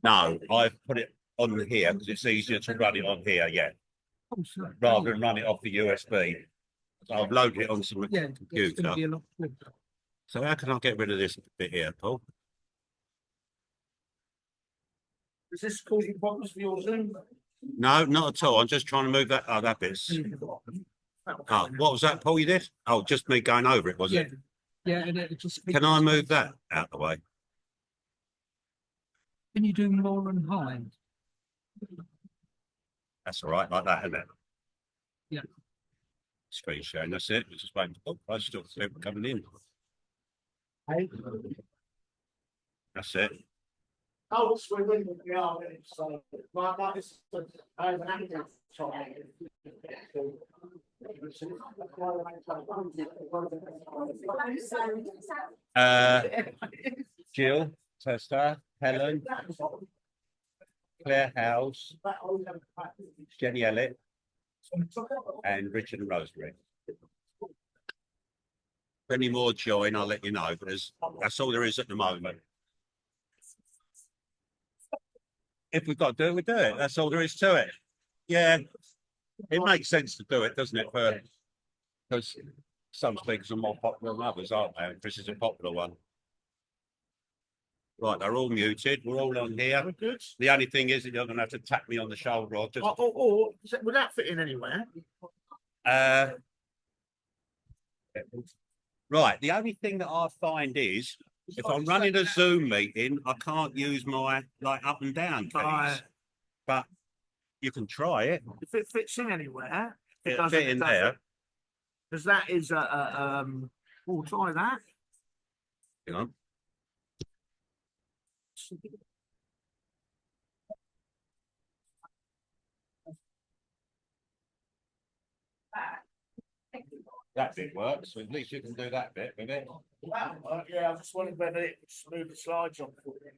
No, I've put it on here because it's easier to run it on here, yeah, Oh, sorry. rather than run it off the USB. So I've loaded it onto my Yeah, it's computer. going to be a lot quicker. So how can I get rid of this bit here, Paul? Is this causing problems for your Zoom? No, not at all. I'm just trying to move that. Oh, that bit's. Oh, what was that, Paul? You did? Oh, just me going over it, was Yeah, it? yeah, and it just. Can I move that out the way? Can you do low and high? That's all right, like that, isn't it? Yeah. Screen sharing, that's it. We're just waiting. Oh, I still see it coming in. Hey. That's it. Oh, it's we're winning. We are winning. So, my this I have an active try. Jill, Testa, Helen, Claire House, Jenny Elliott, and Richard and Rosemary. If any more join, I'll let you know. But that's all there is at the moment. If we've got to do it, we do it. That's all there is to it. Yeah, it makes sense to do it, doesn't it? Because some speakers are more popular than others, aren't they? This is a popular one. Right, they're all muted. We're all on here. We're good. The only thing is that you're going to have to tap me on the shoulder or just. Would that fit in anywhere? Right. The only thing that I find is if I'm running a Zoom meeting, I can't use my like up and down keys. Right. But you can try it. If it fits in anywhere, It'll fit in there. Because that is we'll try that. Hang on. That bit works, so at least you can do that bit with it. Yeah, I just wondered whether it smooth the slides on for you.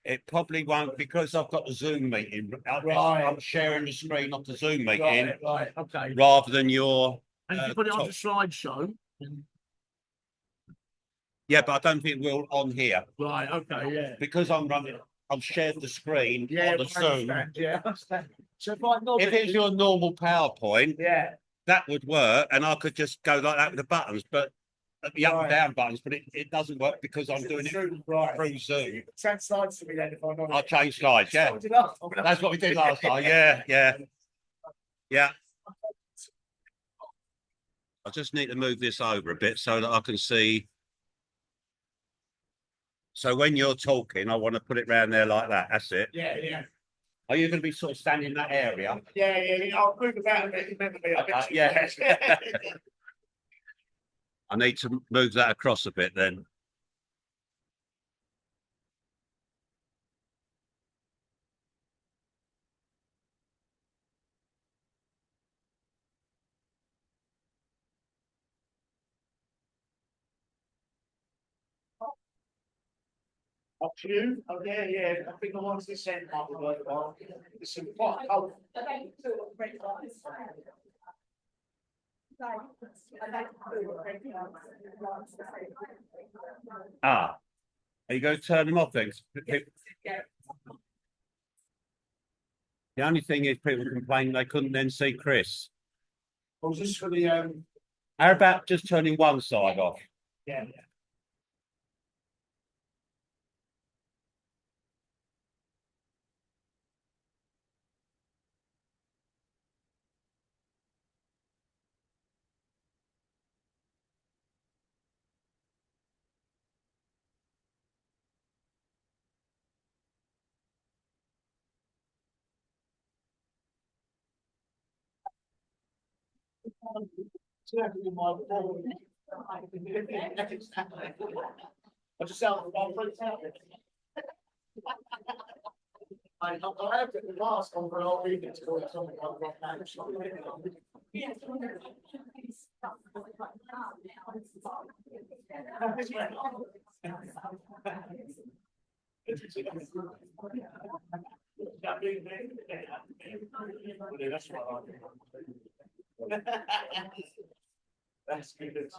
It probably won't because I've got the Zoom meeting. Right. I'm sharing the screen of the Zoom meeting Right, okay. rather than your. And if you put it on the slideshow. Yeah, but I don't think we'll on here. Right, okay, yeah. Because I'm running, I've shared the screen on the Zoom. Yeah, I understand. So if it's your normal PowerPoint, yeah, that would work, and I could just go like that with the buttons, but the up and down buttons, but it doesn't work because I'm doing it through Zoom. Change slides to me then if I know. I'll change slides, yeah. That's what we did last time. Yeah. I just need to move this over a bit so that I can see. So when you're talking, I want to put it round there like that. That's it. Yeah. Are you going to be sort of standing in that area? Yeah. I'll move about a bit. Remember me. Yeah. I need to move that across a bit then. Up to you. Oh, yeah. I think the ones this sent might be worthwhile. It's quite cold. Are you going to turn them off then? The only thing is people complain they couldn't then see Chris. Was this for the How about just turning one side off? Yeah. I just out. I have the last one for an old reading to go something like That's good.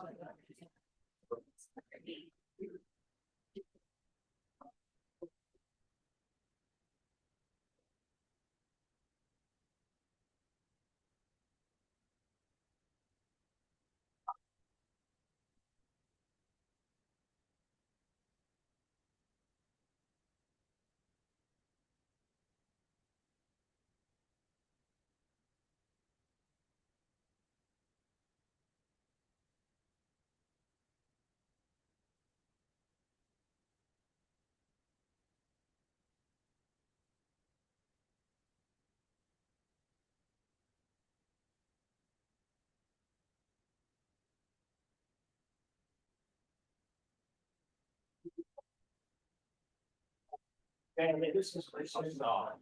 Yeah, this is start.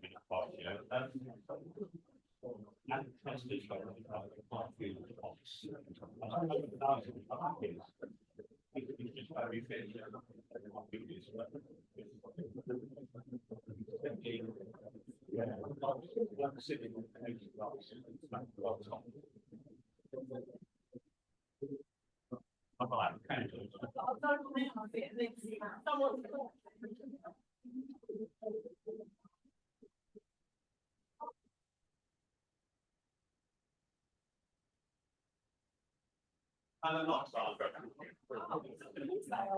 I'm not starting.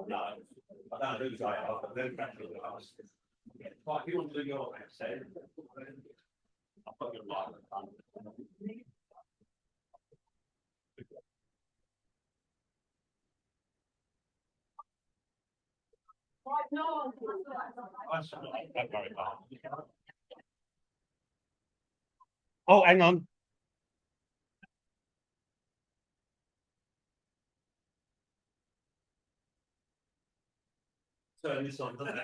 No, I don't lose I are, but they're better than us. But if you want to do your say, I'll put your life. Oh, hang on. Turn this on, doesn't it?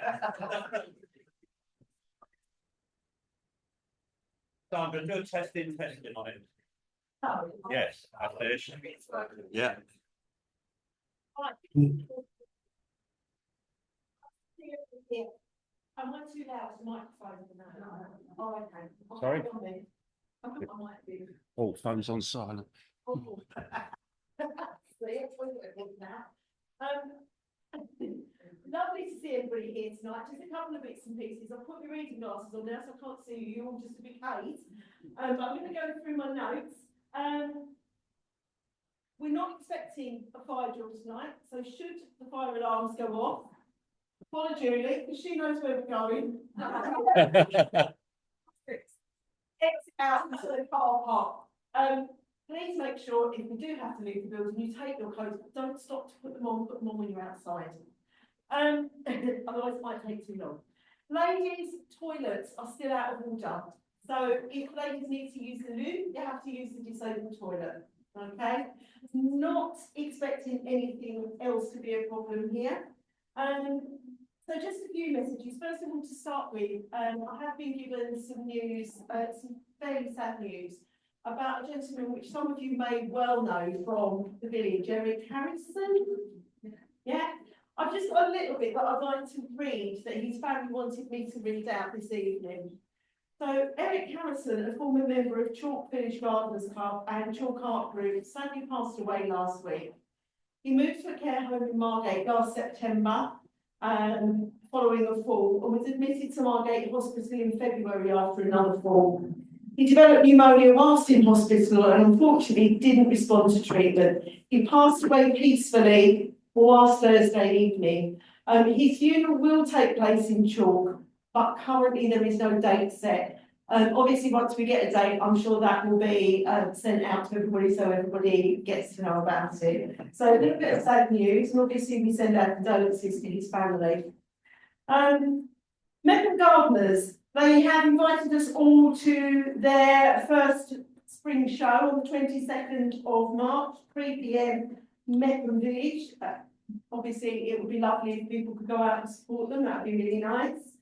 So I'm going to do a testing on it. Yes, that's it. Yeah. I want to allow the microphone. Oh, okay. Sorry? I might be. Oh, phone's on silent. Oh. Lovely to see everybody here tonight. Just a couple of bits and pieces. I've put my reading glasses on now, so I can't see you. You're all just a bit haze. But I'm going to go through my notes. We're not expecting a fire drill tonight, so should the fire alarms go off, follow Julie, because she knows where we're going. Exit out into the car park. Please make sure if we do have to leave the building, you take your clothes, but don't stop to put them on when you're outside. Otherwise it might take too long. Ladies' toilets are still out of order. So if ladies need to use the loo, you have to use the disabled toilet. Okay? Not expecting anything else to be a problem here. So just a few messages. First of all, to start with, I have been given some news, some fairly sad news, about a gentleman which some of you may well know from the village, Eric Harrison. Yeah, I've just got a little bit that I'd like to read that his family wanted me to read out this evening. So Eric Harrison, a former member of Chalk Village Gardeners Club and Chalk Art Group, sadly passed away last week. He moved to a care home in Margate last September, following a fall, and was admitted to Margate Hospital in February after another fall. He developed pneumonia whilst in hospital and unfortunately didn't respond to treatment. He passed away peacefully last Thursday evening. His funeral will take place in Chalk, but currently there is no date set. Obviously, once we get a date, I'm sure that will be sent out to everybody so everybody gets to know about it. So a little bit of sad news, and obviously we send our condolences to his family. Meckham Gardeners, they have invited us all to their first spring show on the 22nd of March, 3 PM, Meckham Village. Obviously, it would be lovely if people could go out and support them. That would be really nice.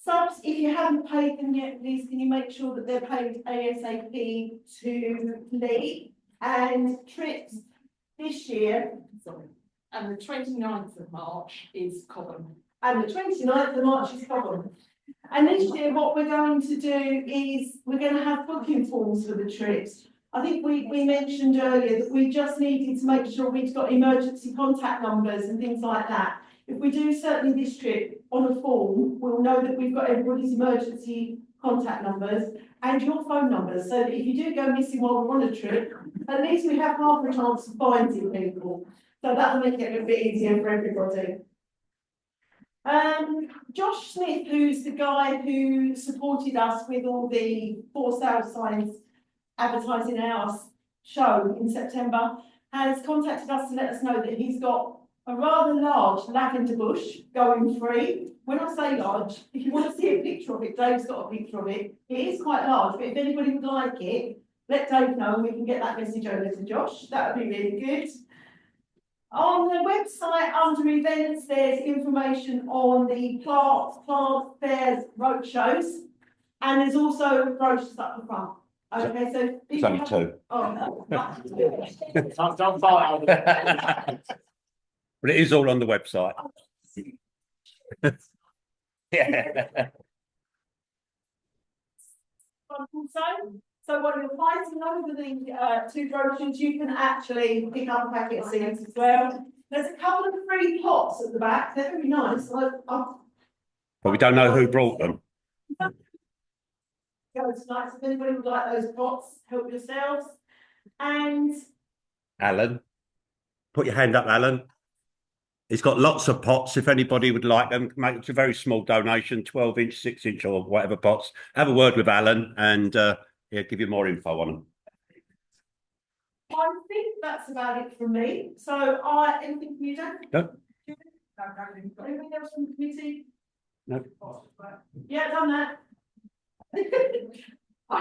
Subs, if you haven't paid them yet, please can you make sure that they're paid ASAP to Lee. And trips this year, And the 29th of March is Cobham. and the 29th of March is Cobham. And this year, what we're going to do is we're going to have booking forms for the trips. I think we mentioned earlier that we just needed to make sure we've got emergency contact numbers and things like that. If we do certainly this trip on a form, we'll know that we've got everybody's emergency contact numbers and your phone numbers, so that if you do go missing while we're on a trip, at least we have half a chance of finding people. So that'll make it a little bit easier for everybody. Josh Smith, who's the guy who supported us with all the for sale signs advertising our show in September, has contacted us to let us know that he's got a rather large lavender bush going free. When I say large, if you want to see a picture of it, Dave's got a picture of it. It is quite large, but if anybody would like it, let Dave know and we can get that message over to Josh. That would be really good. On the website, under events, there's information on the plant fairs, roadshows, and there's also brochures up the front. Okay, so. It's only two. Oh, no. Don't fight over it. But it is all on the website. Yeah. So while you're fighting over the two brochures, you can actually pick up a packet of seeds as well. There's a couple of free pots at the back, they're very nice. But we don't know who brought them. Go tonight, if anybody would like those pots, help yourselves. And Alan, put your hand up, Alan. He's got lots of pots. If anybody would like them, make it a very small donation, 12-inch, 6-inch, or whatever pots. Have a word with Alan, and he'll give you more info on them. I think that's about it from me. So anything from you, Dan? No. Anything else from the committee? No. Yeah, done that. I'm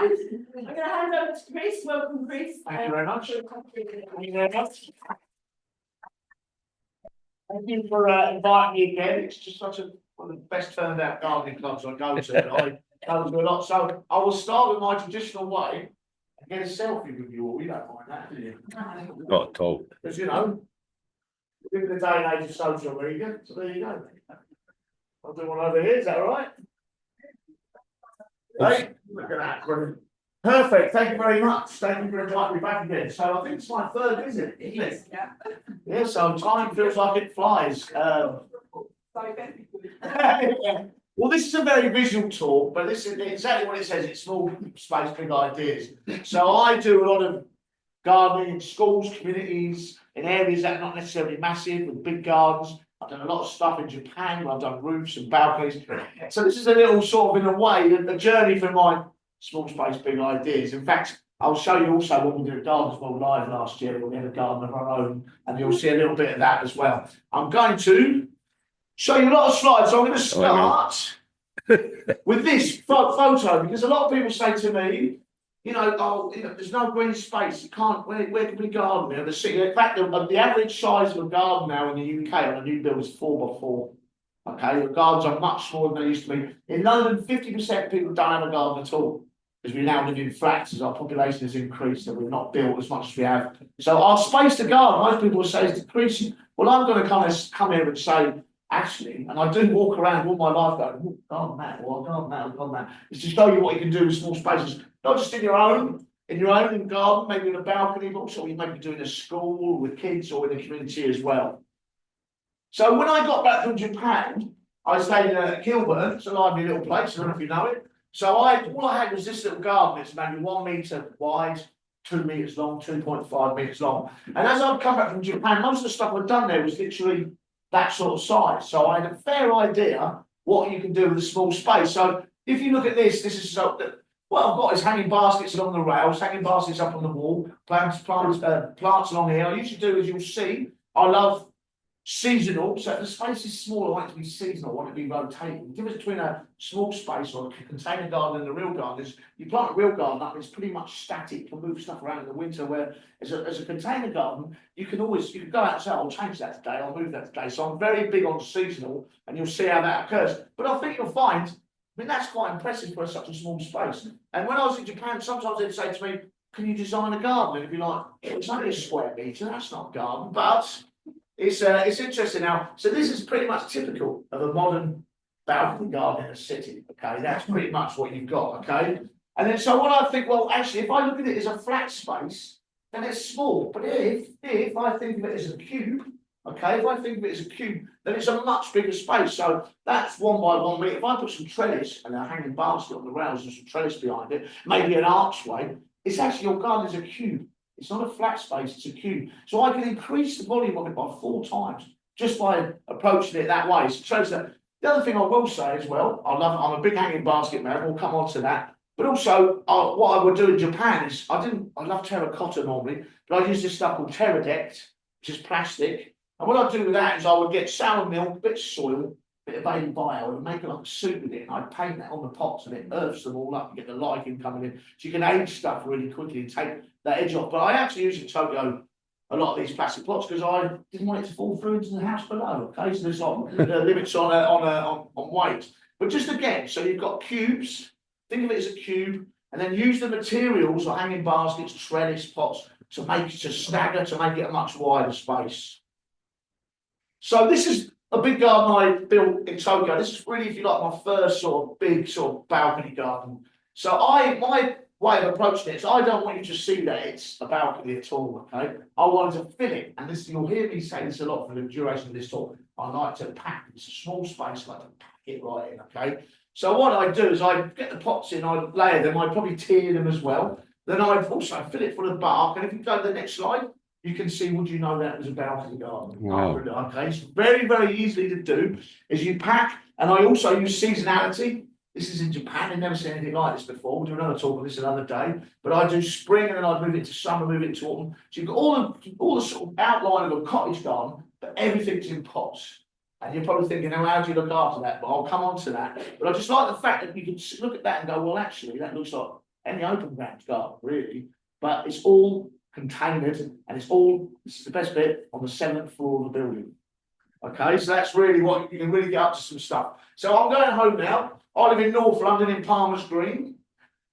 going to hand over to Chris. Welcome, Chris. Thank you very much. Thank you very much. Thank you for inviting me again. It's just such one of the best turned out gardening clubs I go to. I go to a lot. So I will start with my traditional way and get a selfie with you all. You don't mind that, do you? Not at all. Because, you know, we live in the day and age of social media. So there you go. I'll do one over here. Is that all right? Hey, look at that. Brilliant. Perfect. Thank you very much. Thank you for inviting me back again. So I think it's my third visit, isn't it? Yeah. Yeah, so time feels like it flies. Well, this is a very visual talk, but this is exactly what it says. It's small space, big ideas. So I do a lot of gardening in schools, communities, in areas that are not necessarily massive, with big gardens. I've done a lot of stuff in Japan where I've done roofs and balconies. So this is a little sort of, in a way, a journey for my small space, big ideas. In fact, I'll show you also what we did at Gardens World Live last year, when we had a garden of our own, and you'll see a little bit of that as well. I'm going to show you a lot of slides. So I'm going to start with this photo, because a lot of people say to me, you know, oh, you know, there's no green space. You can't. Where can we garden? You know, in fact, the average size of a garden now in the UK on a new build is 4x4. Okay, the gardens are much smaller than they used to be. In London, 50% of people don't have a garden at all, because we now live in flats as our population has increased and we've not built as much as we have. So our space to garden, most people will say, is decreasing. Well, I'm going to come here and say, actually, and I do walk around all my life going, oh, garden that, or garden that, or garden that. It's to show you what you can do with small spaces, not just in your own garden, maybe in a balcony, but also you may be doing a school with kids or in the community as well. So when I got back from Japan, I stayed in Kilburn. It's a lively little place. I don't know if you know it. So all I had was this little garden. It's maybe 1 metre wide, 2 metres long, 2.5 metres long. And as I've come back from Japan, most of the stuff I'd done there was literally that sort of size. So I had a fair idea what you can do with a small space. So if you look at this is what I've got is hanging baskets along the rails, hanging baskets up on the wall, plants along here. I usually do, as you'll see, I love seasonal. So if the space is small, I want it to be seasonal, I want it to be rotating. The difference between a small space or a container garden and a real garden is you plant a real garden up, it's pretty much static. You can move stuff around in the winter, where as a container garden, you can go out and say, I'll change that today, I'll move that today. So I'm very big on seasonal, and you'll see how that occurs. But I think you'll find, I mean, that's quite impressive for such a small space. And when I was in Japan, sometimes they'd say to me, can you design a garden? And it'd be like, it's only a square metre, that's not a garden. But it's interesting now. So this is pretty much typical of a modern balcony garden in a city. Okay, that's pretty much what you've got. Okay, and then so what I think, well, actually, if I look at it as a flat space, then it's small. But if I think of it as a cube, okay, if I think of it as a cube, then it's a much bigger space. So that's 1 by 1 metre. If I put some trellis and a hanging basket on the rails and some trellis behind it, maybe an archway, it's actually, your garden is a cube. It's not a flat space, it's a cube. So I can increase the volume of it by 4 times just by approaching it that way. So it shows that. The other thing I will say as well, I'm a big hanging basket man, we'll come on to that. But also, what I would do in Japan is, I love terracotta normally, but I use this stuff called Terradect, which is plastic. And what I'd do with that is I would get sour milk, a bit of soil, a bit of baby bio, and make like a soup with it. And I'd paint that on the pots and it earths them all up and get the lichen coming in. So you can age stuff really quickly and take that edge off. But I actually use a Tokyo a lot of these plastic pots because I didn't want it to fall through into the house below. Okay, so there's like limits on weight. But just again, so you've got cubes. Think of it as a cube, and then use the materials or hanging baskets, trellis pots to stagger to make it a much wider space. So this is a big garden I built in Tokyo. This is really, if you like, my first sort of big sort of balcony garden. So my way of approaching it is I don't want you to see that it's a balcony at all, okay? I wanted to fill it, and this you'll hear me say this a lot for the duration of this talk. I like to pack, it's a small space, I like to pack it right in, okay? So what I do is I get the pots in, I layer them, I probably tier them as well. Then I also fill it full of bark, and if you go to the next slide, you can see, would you know that was a balcony garden? Wow. Okay, it's very, very easy to do, is you pack, and I also use seasonality. This is in Japan, I've never seen anything like this before. We'll do another talk on this another day. But I do spring and then I'd move it to summer, move it to autumn. So you've got all the sort of outline of a cottage garden, but everything's in pots. And you're probably thinking, oh, how do you look after that? But I'll come on to that. But I just like the fact that you can look at that and go, well, actually, that looks like any open ground garden, really. But it's all contained and it's all, this is the best bit, on the 7th floor of the building. Okay, so that's really what you can really get up to some stuff. So I'm going home now. I live in North London in Palmer's Green.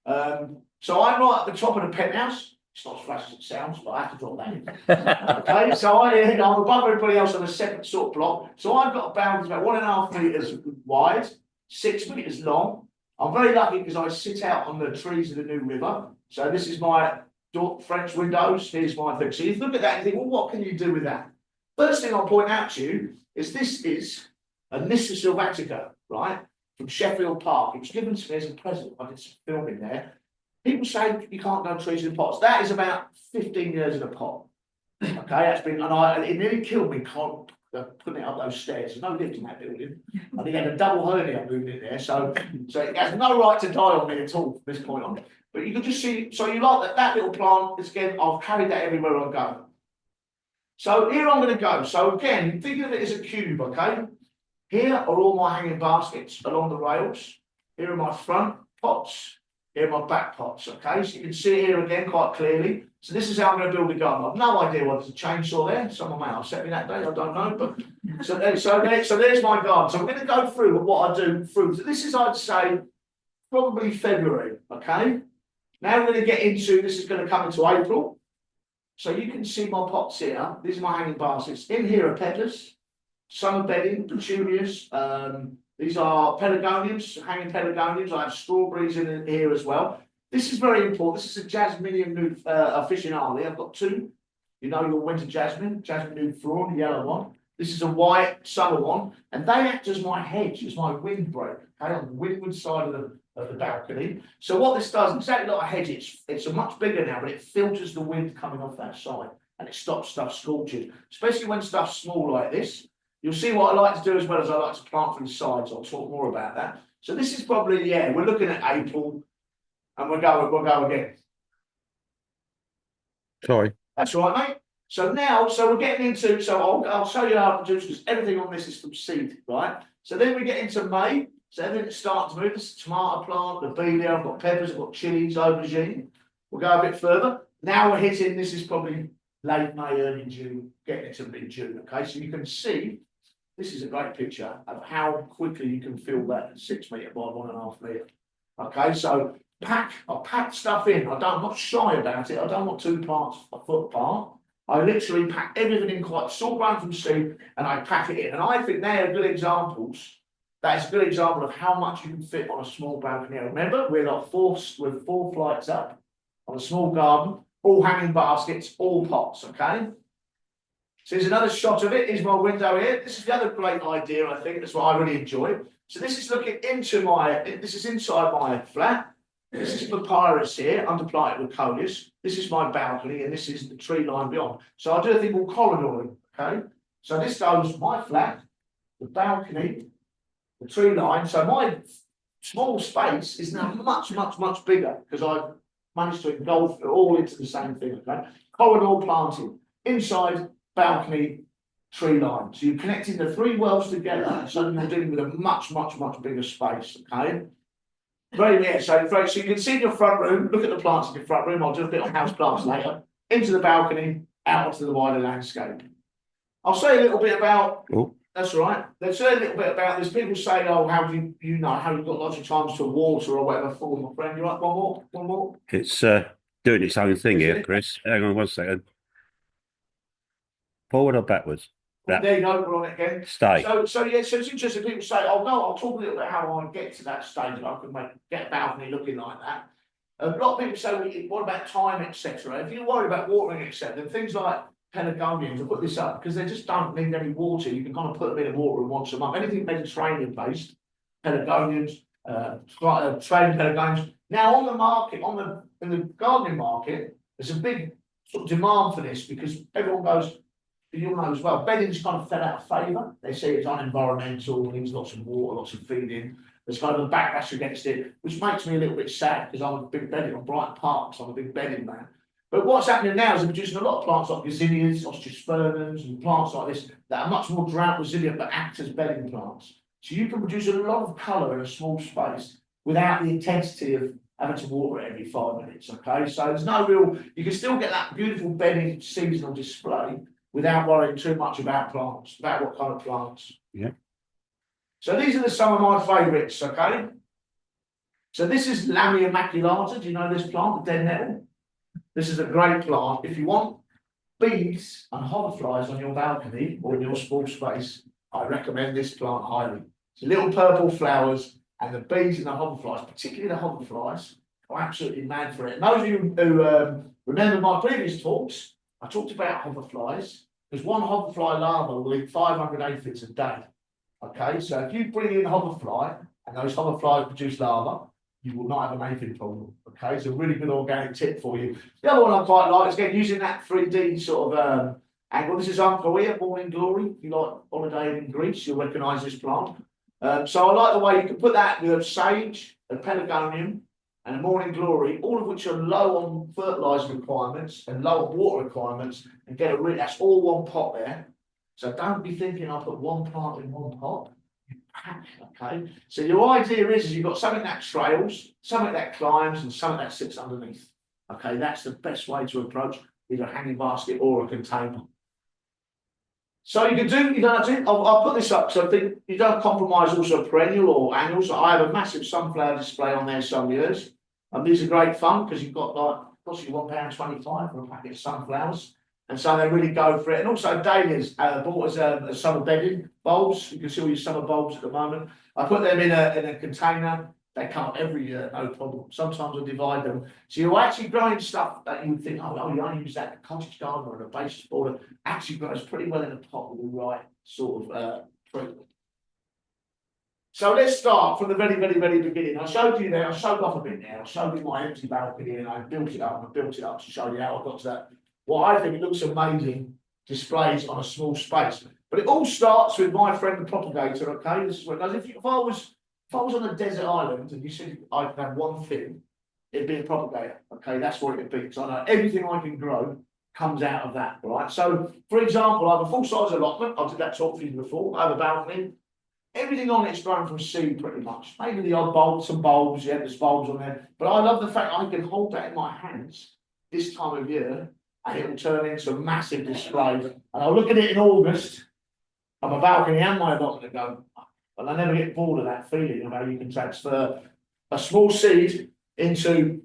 So I'm right at the top of the penthouse. It's not as flash as it sounds, but I have to drop that in. Okay, so I'm above everybody else on a separate sort of block. So I've got a boundary about 1.5 meters wide, 6 meters long. I'm very lucky because I sit out on the trees of the New River. So this is my French windows. Here's my thing. So you look at that and think, well, what can you do with that? First thing I'll point out to you is this is a Nyssa sylvatica, right? From Sheffield Park. It was given to me as a present. I did some filming there. People say you can't grow trees in pots. That is about 15 years in a pot. Okay, that's been, and it nearly killed me putting it up those stairs. There's no lift in that building. I think I had a double hernia moving in there, so it has no right to die on me at all from this point on. But you can just see, so you like that little plant, is again, I've carried that everywhere I go. So here I'm going to go. So again, think of it as a cube, okay? Here are all my hanging baskets along the rails. Here are my front pots. Here are my back pots, okay? So you can see here again quite clearly. So this is how I'm going to build a garden. I've no idea whether there's a chainsaw there. Someone may have set me that day, I don't know. But so there's my garden. So I'm going to go through what I do through. So this is, I'd say, probably February, okay? Now we're going to get into, this is going to come into April. So you can see my pots here. These are my hanging baskets. In here are peppers, summer bedding, petunias. These are pelargoniums, hanging pelargoniums. I have strawberries in here as well. This is very important. This is a Jasminium nude officinale. I've got two. You know your winter jasmine nude floral, the yellow one. This is a white summer one, and they act as my hedge, as my windbreak, okay, on the windward side of the balcony. So what this does, exactly like a hedge, it's a much bigger now, but it filters the wind coming off that side, and it stops stuff scorching, especially when stuff's small like this. You'll see what I like to do as well as I like to plant from the sides. I'll talk more about that. So this is probably, yeah, we're looking at April, and we'll go again. Sorry. That's all right, mate. So now, so we're getting into, so I'll show you how to do this because everything on this is from seed, right? So then we get into May. So everything's starting to move. This is tomato plant, lobelia, I've got peppers, I've got chilies, aubergine. We'll go a bit further. Now we're hitting, this is probably late May, early June, getting into mid-June, okay? So you can see, this is a great picture of how quickly you can fill that 6 metre by 1.5 metre. Okay, so I pack stuff in. I'm not shy about it. I don't want 2 plants a foot apart. I literally pack everything in quite, it's all grown from seed, and I pack it in. And I think they are good examples. That is a good example of how much you can fit on a small balcony. Remember, we're 4 flights up on a small garden, all hanging baskets, all pots, okay? So here's another shot of it. Here's my window here. This is the other great idea, I think. That's what I really enjoy. So this is looking into this is inside my flat. This is papyrus here, underplanted with coleus. This is my balcony, and this is the tree line beyond. So I do a thing called corridoring, okay? So this goes my flat, the balcony, the tree line. So my small space is now much, much, much bigger because I've managed to engulf it all into the same thing, okay? Corridor planting, inside balcony, tree line. So you're connecting the 3 worlds together so you're dealing with a much, much, much bigger space, okay? Very neat. So you can see in your front room, look at the plants in your front room. I'll do a bit on house plants later. Into the balcony, out onto the wider landscape. I'll say a little bit about, Oh. that's all right. Let's say a little bit about this. People say, oh, how do you know how you've got lots of times to water or whatever for, my friend? You like one more? It's doing its own thing here, Chris. Hang on 1 second. Forward or backwards? That- There you go, we're on it again. Stay. So it's interesting. People say, oh no, I'll talk a little bit how I get to that stage and I can get a balcony looking like that. A lot of people say, well, what about time, etc. If you worry about watering, etc., then things like pelargoniums, I put this up because they just don't need any water. You can kind of put them in the water once a month. Anything Mediterranean based, pelargoniums, Australian pelargoniums. Now on the market, in the gardening market, there's a big sort of demand for this because everyone goes, you'll know as well, bedding's kind of fell out of favour. They say it's unenvironmental, needs lots of water, lots of feeding. There's kind of a backlash against it, which makes me a little bit sad because I'm a big bedding on Brighton Park, so I'm a big bedding man. But what's happening now is they're producing a lot of plants like gazinias, osteospermums, and plants like this that are much more drought resilient but act as bedding plants. So you can produce a lot of colour in a small space without the intensity of having to water it every 5 minutes. Okay, so there's no real, you can still get that beautiful bedding seasonal display without worrying too much about plants, about what kind of plants. Yeah. So these are some of my favourites, okay? So this is Lamia maculata. Do you know this plant, the dead nettle? This is a great plant. If you want bees and hoverflies on your balcony or in your small space, I recommend this plant highly. It's little purple flowers and the bees and the hoverflies, particularly the hoverflies, are absolutely mad for it. And those of you who remember my previous talks, I talked about hoverflies, because one hoverfly larva will eat 500 aphids a day. Okay, so if you bring in hoverfly and those hoverflies produce larva, you will not have an aphid problem. Okay, it's a really good organic tip for you. The other one I quite like is again using that 3D sort of angle. This is Umphoea, Morning Glory. If you like holiday in Greece, you'll recognise this plant. So I like the way you can put that with a sage, a pelargonium, and a Morning Glory, all of which are low on fertiliser requirements and low on water requirements, and get a really, that's all one pot there. So don't be thinking I'll put one plant in one pot. Okay, so your idea is you've got something that trails, something that climbs, and something that sits underneath. Okay, that's the best way to approach either a hanging basket or a container. So you can do, you don't have to, I'll put this up because I think you don't compromise also perennial or annual. So I have a massive sunflower display on there some years. And these are great fun because you've got like, possibly £1.25 for a packet of sunflowers. And so they really go for it. And also dahlias, bought as summer bedding bulbs. You can see all your summer bulbs at the moment. I put them in a container. They come up every year, no problem. Sometimes I divide them. So you're actually growing stuff that you would think, oh, you only use that in a cottage garden or in a basis border. Actually grows pretty well in a pot with the right sort of treatment. So let's start from the very, very, very beginning. I showed you there, I showed off a bit there. I showed you my empty balcony and I built it up to show you how I got to that. What I think it looks amazing displays on a small space. But it all starts with my friend the propagator, okay? This is what it does. If I was on a desert island and you said I could have one thing, it'd be a propagator. Okay, that's what it'd be. Because I know everything I can grow comes out of that, right? So, for example, I have a full-size allotment. I did that talk for you before. I have a balcony. Everything on it's grown from seed pretty much. Maybe the odd bulbs, some bulbs, yeah, there's bulbs on there. But I love the fact I can hold that in my hands this time of year and it will turn into a massive display. And I'll look at it in August on my balcony and my allotment and go, and I never get bored of that feeling of how you can transfer a small seed into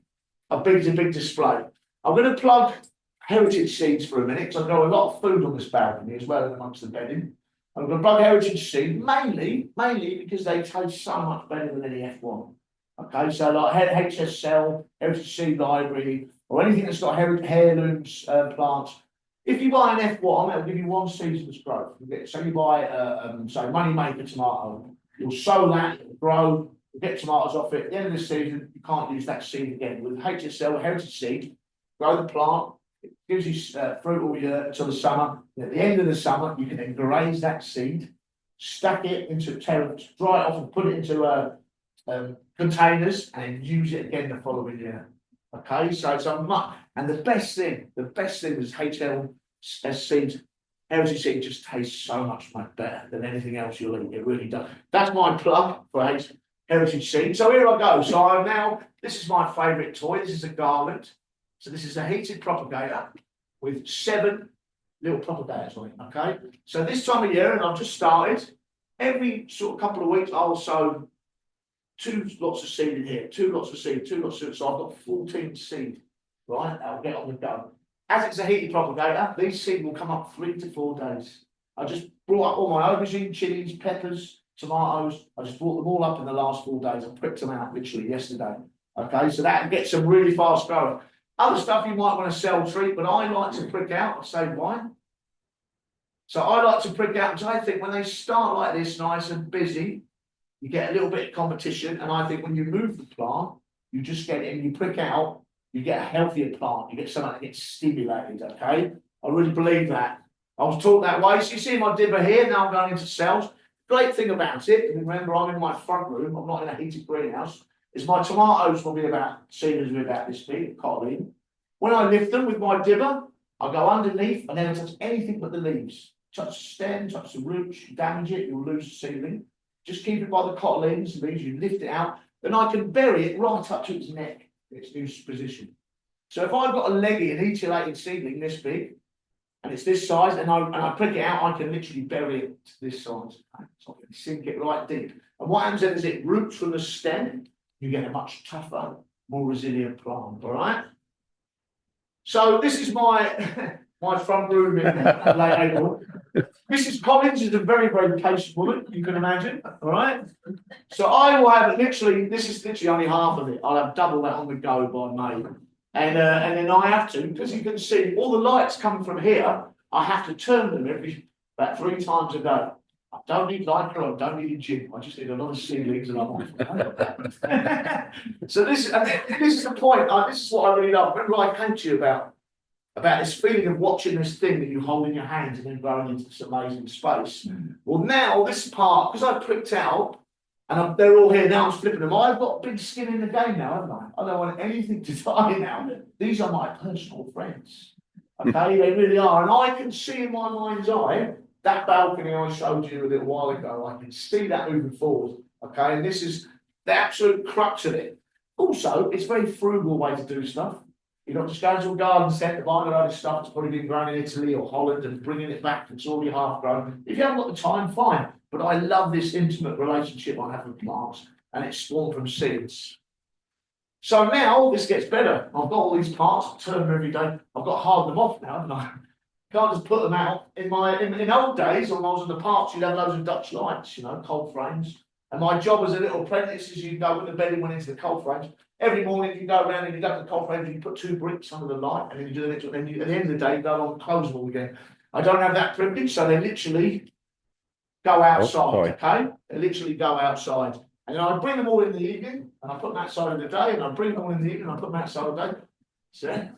a big display. I'm going to plug heritage seeds for a minute because I grow a lot of food on this balcony as well amongst the bedding. I'm going to plug heritage seed mainly because they taste so much better than any F1. Okay, so like HSL, Heritage Seed Library, or anything that's got heirlooms plants. If you buy an F1, it'll give you one season's growth. So you buy, say, Moneymaker tomato, you'll sow that, it'll grow, you'll get tomatoes off it. At the end of the season, you can't use that seed again. With HSL, Heritage Seed, grow the plant, it gives you fruit all year until the summer. And at the end of the summer, you can then graze that seed, stack it into terrace, dry it off and put it into containers and use it again the following year. Okay, so it's a much, and the best thing is HL seeds, heritage seed just tastes so much better than anything else you'll eat. It really does. That's my plug for heritage seed. So here I go. So I'm now, this is my favourite toy. This is a garland. So this is a heated propagator with 7 little propagators on it, okay? So this time of year, and I've just started, every sort of couple of weeks, I'll sow 2 lots of seed in here, 2 lots of seed, 2 lots of seed. So I've got 14 seed, right? I'll get on the go. As it's a heated propagator, these seed will come up 3 to 4 days. I just brought up all my aubergine, chilies, peppers, tomatoes. I just brought them all up in the last 4 days. I pricked them out literally yesterday. Okay, so that gets them really fast growing. Other stuff you might want to sell treat, but I like to prick out. I'll say why. So I like to prick out because I think when they start like this, nice and busy, you get a little bit of competition. And I think when you move the plant, you just get it and you prick out, you get a healthier plant. You get something that gets stimulated. Okay, I really believe that. I was taught that way. So you see my dibber here. Now I'm going into cells. Great thing about it, and remember I'm in my front room. I'm not in a heated greenhouse. Is my tomatoes will be about, seeders will be about this big, cotton. When I lift them with my dibber, I go underneath and never touch anything but the leaves. Touch the stem, touch the roots, you damage it, you'll lose the seedling. Just keep it by the cotyledons, the leaves, you lift it out, then I can bury it right up to its neck, its new position. So if I've got a leggy, an etiolated seedling this big, and it's this size, and I prick it out, I can literally bury it to this size. So I can sink it right deep. And what happens then is it roots from the stem, you get a much tougher, more resilient plant, all right? So this is my my front room in late April. Mrs. Collins is a very, very patient woman, you can imagine, all right? So I will have literally, this is literally only half of it. I'll have double that on the go by May. And then I have to, because you can see all the lights coming from here, I have to turn them about 3 times a day. I don't need lycra, I don't need a gym. I just need a lot of ceilings and I'm off. So this is the point. This is what I really love. Remember I came to you about this feeling of watching this thing that you hold in your hands and then growing into this amazing space. Well, now this part, because I pricked out and they're all here now, I'm flipping them. I've got big skin in the game now, haven't I? I don't want anything to die now. These are my personal friends. Okay, they really are. And I can see in my mind's eye that balcony I showed you a little while ago. I can see that moving forward. Okay, and this is the absolute crux of it. Also, it's a very frugal way to do stuff. You're not just going to a garden centre, buying a load of stuff that's probably been grown in Italy or Holland and bringing it back. It's already half grown. If you haven't got the time, fine. But I love this intimate relationship I have with plants, and it's spawned from seeds. So now this gets better. I've got all these parts, turn them every day. I've got to hard them off now, haven't I? Can't just put them out. In old days, when I was in the parks, you'd have loads of Dutch lights, you know, cold frames. And my job as a little apprentice is you go with the bedding went into the cold frames. Every morning you go around and you go to the cold frames and you put 2 bricks under the light, and then you do the next one. Then at the end of the day, you go on and close them all again. I don't have that privilege, so they literally go outside. Okay, they literally go outside, and then I bring them all in the evening, and I put them outside of the day, and I bring them all in the evening, and I put them outside of the day. So,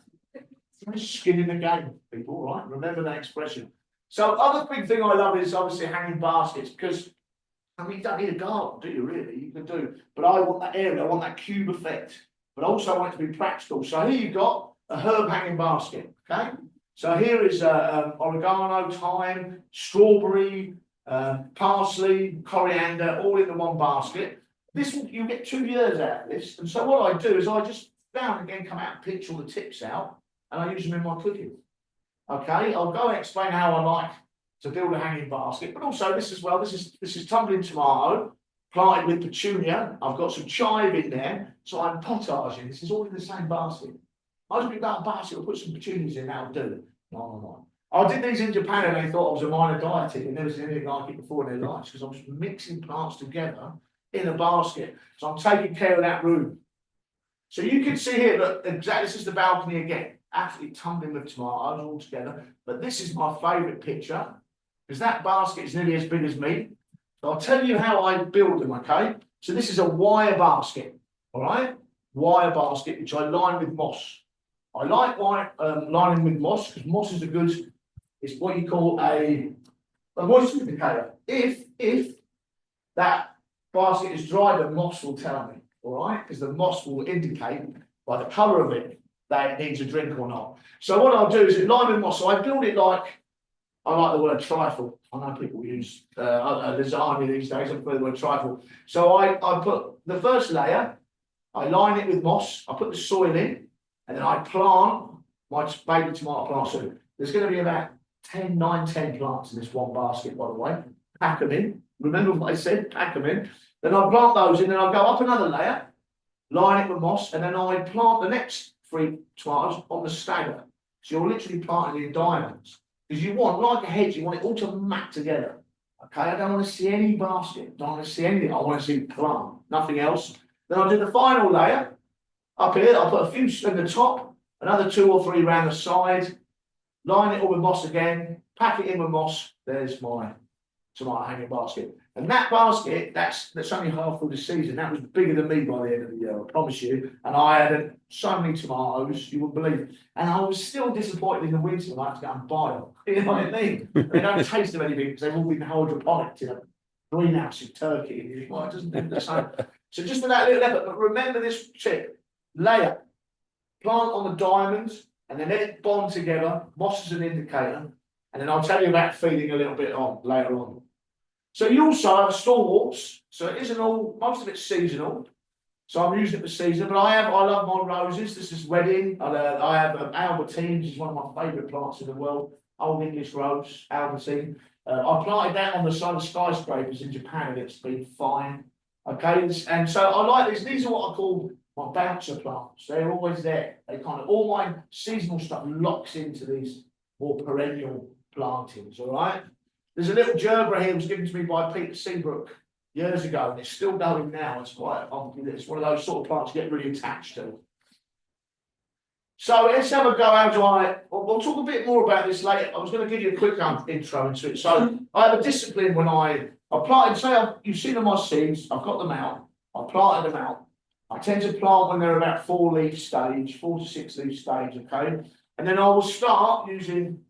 skin in the game, people, right? Remember that expression. So, other big thing I love is obviously hanging baskets, because I mean, you don't need a garden, do you really? You can do, but I want that area, I want that cube effect, but also I want it to be practical. So here you've got a herb hanging basket, okay? So here is oregano, thyme, strawberry, parsley, coriander, all in the one basket. This you get 2 years out of this. And so what I do is I just now and again come out and pinch all the tips out, and I use them in my cooking. Okay, I'll go and explain how I like to build a hanging basket, but also this as well. This is tumbling tomato planted with petunia. I've got some chive in there, so I'm potaging. This is all in the same basket. I just pick that basket, I'll put some petunias in, that'll do. No. I did these in Japan and they thought I was a minor dietetic. They've never seen anything like it before in their lives, because I'm just mixing plants together in a basket. So I'm taking care of that room. So you can see here that exactly this is the balcony again, absolutely tumbling with tomatoes all together. But this is my favourite picture, because that basket is nearly as big as me. So I'll tell you how I build them, okay? So this is a wire basket, all right? Wire basket, which I line with moss. I like lining with moss, because moss is it's what you call a moisture indicator. If that basket is dry, the moss will tell me, all right? Because the moss will indicate by the colour of it that it needs a drink or not. So what I'll do is line with moss. So I build it like, I like the word trifle. I know people use lasagna these days. I prefer the word trifle. So I put the first layer, I line it with moss, I put the soil in, and then I plant my baby tomato plant. So there's going to be about 10 plants in this one basket, by the way. Pack them in. Remember what I said? Pack them in. Then I plant those in, then I go up another layer, line it with moss, and then I plant the next 3 tomatoes on the stagger. So you're literally planting in diamonds. Because you want, like a hedge, you want it all to mat together. Okay, I don't want to see any basket, don't want to see anything, I want to see plant, nothing else. Then I'll do the final layer. Up here, I'll put a few in the top, another 2 or 3 around the side, line it all with moss again, pack it in with moss, there's my tomato hanging basket. And that basket, that's only half of the season. That was bigger than me by the end of the year, I promise you. And I had so many tomatoes, you wouldn't believe it. And I was still disappointed in the winter when I had to go and buy them. You know what I mean? They don't taste of anything because they've all been hydroponics in a greenhouse in Turkey. And you think, well, it doesn't do the same. So just for that little effort, but remember this tip, layer, plant on the diamonds, and then let it bond together, moss is an indicator, and then I'll tell you about feeding a little bit on later on. So you also have stalwarts, so it isn't all, most of it's seasonal, so I'm using it for season, but I love my roses, this is wedding, I have Albertine, which is one of my favourite plants in the world, Old English Rose, Albertine. I planted that on the side of skyscrapers in Japan and it's been fine. Okay, and so I like these are what I call my bouncer plants, they're always there. They kind of, all my seasonal stuff locks into these more perennial plantings, all right? There's a little gerbera here that was given to me by Peter Seabrook years ago, and it's still going now. It's quite, it's one of those sort of plants you get really attached to. So let's have a go. How do I? We'll talk a bit more about this later. I was going to give you a quick intro into it. So I have a discipline when I planted. Say you've seen my seeds. I've got them out. I planted them out. I tend to plant when they're about 4 leaf stage, 4 to 6 leaf stage. Okay, and then I will start using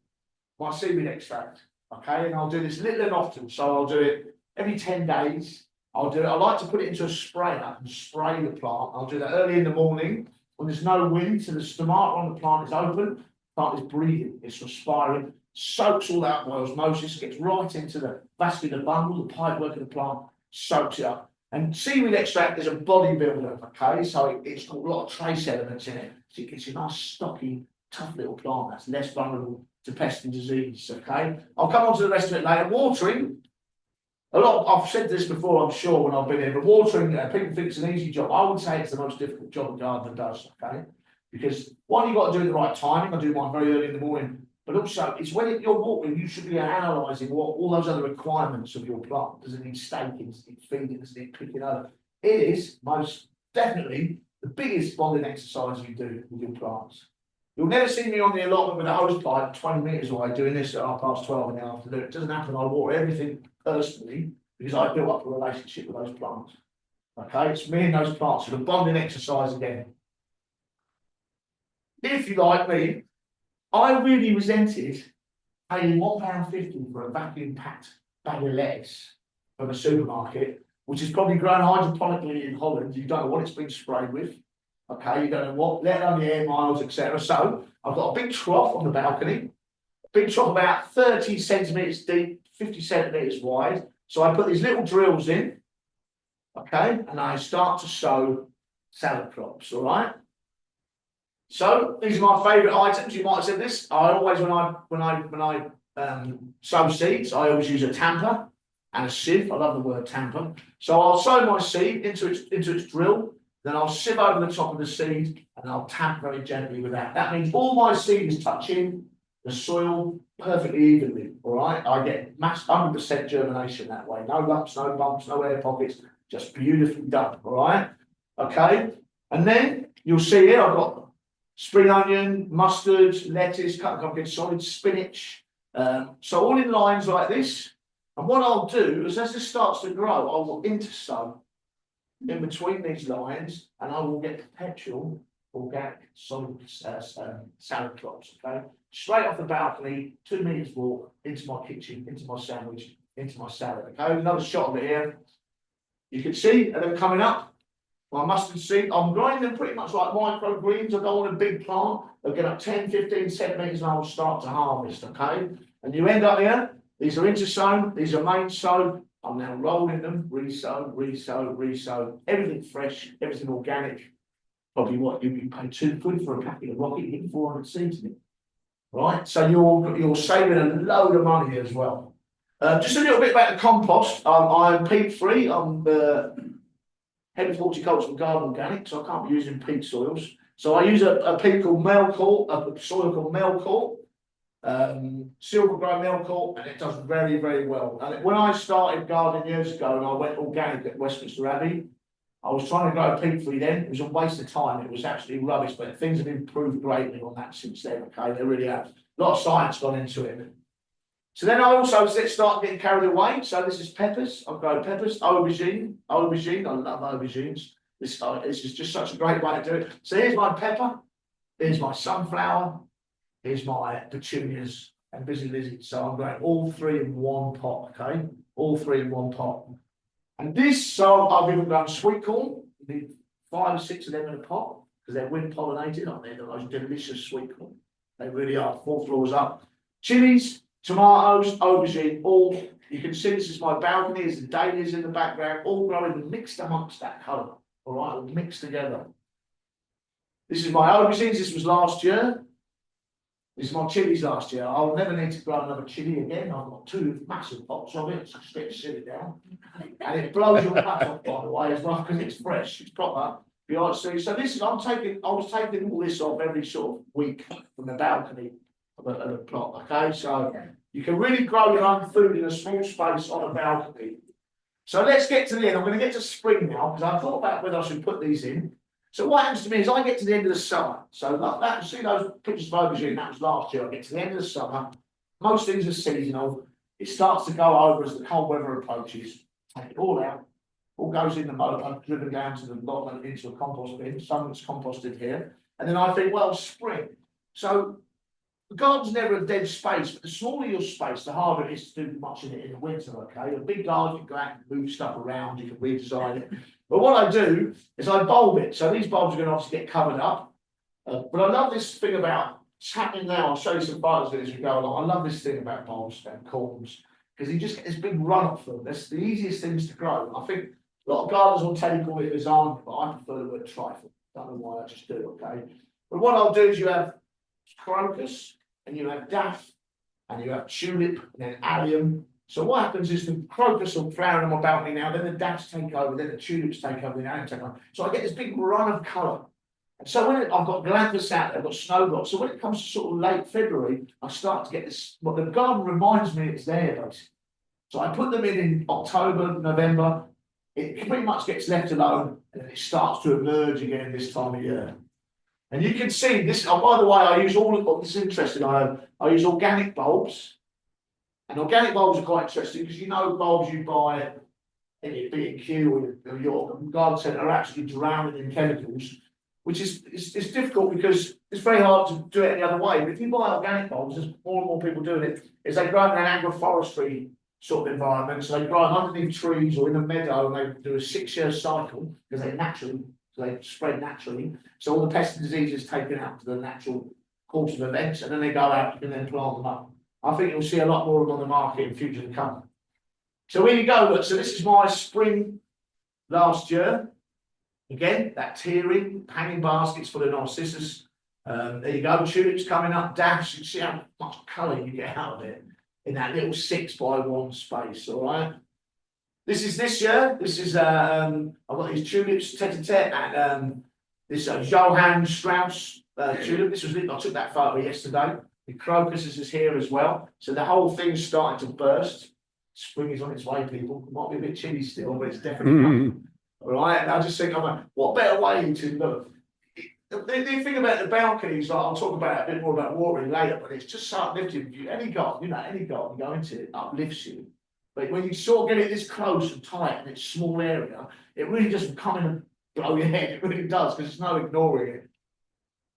my seaweed extract. Okay, and I'll do this little and often. So I'll do it every 10 days. I'll do it. I like to put it into a sprayer and spray the plant. I'll do that early in the morning when there's no wind, so the stomata on the plant is open. The plant is breathing, it's respiring, soaks all that by osmosis, gets right into the vascular bundle, the pipework of the plant, soaks it up. And seaweed extract is a bodybuilder. Okay, so it's got a lot of trace elements in it. So it gets a nice, stocky, tough little plant that's less vulnerable to pest and disease. Okay, I'll come on to the rest of it later. Watering, I've said this before, I'm sure, when I've been here, but watering, people think it's an easy job. I would say it's the most difficult job a gardener does. Okay, because one, you've got to do it at the right timing. I do mine very early in the morning, but also it's when you're watering, you should be analysing what all those other requirements of your plant. Does it need staking? Does it need feeding? Does it need picking over? It is most definitely the biggest bonding exercise you do with your plants. You'll never see me on the allotment with a hose pipe 20 metres away doing this at 12:30 in the afternoon. It doesn't happen. I water everything personally because I built up a relationship with those plants. Okay, it's me and those plants. So the bonding exercise again. If you like me, I really resented paying £1.50 for a vacuum packed bag of lettuce from a supermarket, which is probably grown hydroponically in Holland. You don't know what it's been sprayed with. Okay, you don't know what, let alone the air miles, etc. So I've got a big trough on the balcony, a big trough about 30 centimetres deep, 50 centimetres wide. So I put these little drills in, okay, and I start to sow salad crops, all right? So these are my favourite items. You might have said this. I always, when I sow seeds, I always use a tamper and a sieve. I love the word tamper. So I'll sow my seed into its drill. Then I'll sieve over the top of the seed and I'll tap very gently with that. That means all my seed is touching the soil perfectly evenly, all right? I get 100% germination that way. No lumps, no bumps, no air pockets, just beautifully done, all right? Okay, and then you'll see here I've got spring onion, mustard, lettuce, cut and cut solid spinach. So all in lines like this. And what I'll do is as this starts to grow, I will intersow in between these lines, and I will get perpetual organic solid salad crops. Okay, straight off the balcony, 2 meters walk into my kitchen, into my sandwich, into my salad. Okay, another shot of it here. You can see, and then coming up, my mustard seed. I'm growing them pretty much like microgreens. I don't want a big plant. They'll get up 10, 15 centimeters, and I will start to harvest. Okay, and you end up here. These are intersown. These are main sown. I'm now rolling them, resow, resow, resow, everything fresh, everything organic. Probably what you'd be paid £2 for a packet of rocket, hitting 400 seeds in it. right? So you're saving a load of money as well. Just a little bit about the compost. I'm peat free. I'm head of horticulture and garden organic, so I can't be using peat soils. So I use a peat called Melcourt, a soil called Melcourt, silver grey Melcourt, and it does very, very well. And when I started gardening years ago and I went organic at Westminster Abbey, I was trying to grow peat free then. It was a waste of time. It was absolutely rubbish, but things have improved greatly on that since then. Okay, they really have. A lot of science gone into it. So then I also started getting carried away. So this is peppers. I've grown peppers, aubergine. I love aubergines. This is just such a great way to do it. So here's my pepper. Here's my sunflower. Here's my petunias and busy lizards. So I'm growing all three in one pot. Okay, all three in one pot. And this, so I've even grown sweet corn. You need 5 or 6 of them in a pot because they're wind pollinated, aren't they? They're the most delicious sweet corn. They really are. 4 floors up. Chilies. Tomatoes, aubergine, all, you can see this is my balcony, there's the dahlias in the background, all growing mixed amongst that colour, all right, all mixed together. This is my aubergines, this was last year. This is my chilies last year. I'll never need to grow another chilli again. I've got 2 massive pots of it, so just get to sit it down. And it blows your back off, by the way, as well, because it's fresh, it's proper. You like to see, so this is, I was taking all this off every sort of week from the balcony of a plot, okay? So you can really grow your own food in a small space on a balcony. So let's get to the end. I'm going to get to spring now because I thought about whether I should put these in. So what happens to me is I get to the end of the summer. So like that, see those pictures of aubergine, that was last year. I get to the end of the summer. Most things are seasonal. It starts to go over as the cold weather approaches. Take it all out. All goes in the motor, driven down to the bottom and into a compost bin. Some that's composted here. And then I think, well, spring. So the garden's never a dead space, but the smaller your space, the harder it is to do much in it in the winter, okay? A big garden, you can go out and move stuff around, you can redesign it. But what I do is I bulb it. So these bulbs are going to obviously get covered up. But I love this thing about, it's happening now, I'll show you some photos of it as we go along. I love this thing about bulbs and corms, because you just get this big run up for them. That's the easiest things to grow. I think a lot of gardeners on telly call it lasagna, but I prefer the word trifle. Don't know why, I just do, okay? But what I'll do is you have crocus, and you have daff, and you have tulip, and then allium. So what happens is the crocus will flower on my balcony now, then the daffs take over, then the tulips take over, then allium take over. So I get this big run of colour. And so when I've got glanthus out there, I've got snowdrops. So when it comes to sort of late February, I start to get this, what the garden reminds me it's there, basically. So I put them in October, November. It pretty much gets left alone, and then it starts to emerge again this time of year. And you can see this, oh, by the way, I use all of this is interesting. I use organic bulbs. And organic bulbs are quite interesting because you know bulbs you buy in your B&Q or your garden centre are actually drowning in chemicals, which is it's difficult because it's very hard to do it any other way. But if you buy organic bulbs, there's more and more people doing it, is they grow in an agroforestry sort of environment. So they grow underneath trees or in a meadow and they do a 6-year cycle because they're natural. So they spread naturally. So all the pests and diseases taken out to the natural course of events, and then they go out and then plant them up. I think you'll see a lot more of them on the market in future to come. So here you go. Look, so this is my spring last year. Again, that tiering, hanging baskets full of narcissus. There you go. Tulips coming up, daffs. You can see how much colour you get out of it in that little 6x1 space. All right. This is this year. This is I've got these tulips tete-a-tete and this Johann Strauss tulip. This was I took that photo yesterday. The crocus is here as well. So the whole thing's starting to burst. Spring is on its way, people. It might be a bit chilly still, but it's definitely coming. All right. And I just think, what better way to look? The thing about the balconies, like I'll talk about a bit more about watering later, but it's just so uplifting. Any garden, any garden you go into, it uplifts you. But when you sort of get it this close and tight in its small area, it really doesn't come in and blow your head. It really does, because there's no ignoring it.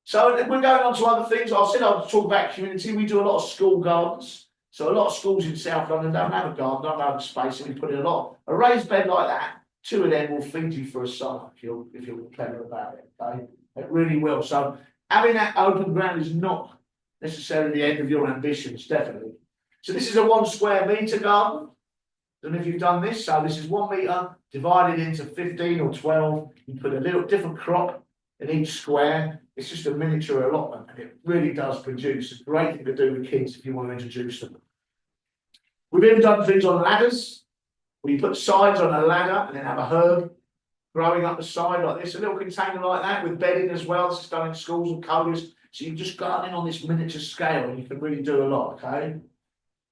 So we're going on to other things. I said I'll talk about community. We do a lot of school gardens. So a lot of schools in South London don't have a garden, don't have a space, and we put in a raised bed like that. 2 of them will feed you for a summer if you're clever about it. Okay? It really will. So having that open ground is not necessarily the end of your ambitions, definitely. So this is a 1 square metre garden. Don't know if you've done this. So this is 1 metre divided into 15 or 12. You put a little different crop. in each square. It's just a miniature allotment, and it really does produce a great thing to do with kids if you want to introduce them. We've even done things on ladders, where you put sides on a ladder and then have a herb growing up the side like this, a little container like that with bedding as well. This is done in schools and colleges. So you just garden on this miniature scale and you can really do a lot, okay?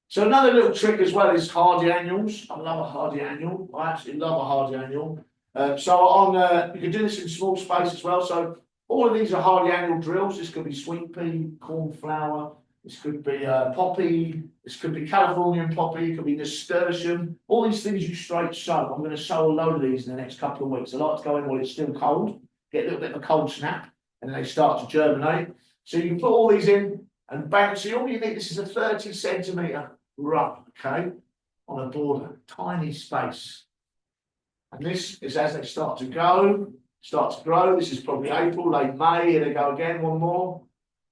So another little trick as well is hardy annuals. I love a hardy annual. I absolutely love a hardy annual. You can do this in small space as well. So all of these are hardy annual drills. This could be sweet pea, cornflower. This could be poppy. This could be Californian poppy. It could be nasturtium. All these things you straight sow. I'm going to sow a load of these in the next couple of weeks. I like to go in while it's still cold, get a little bit of a cold snap, and then they start to germinate. So you can put all these in and bang. So all you need, this is a 30 centimetre run, okay, on a border, tiny space. And this is as they start to grow. This is probably April, late May. Here they go again, one more.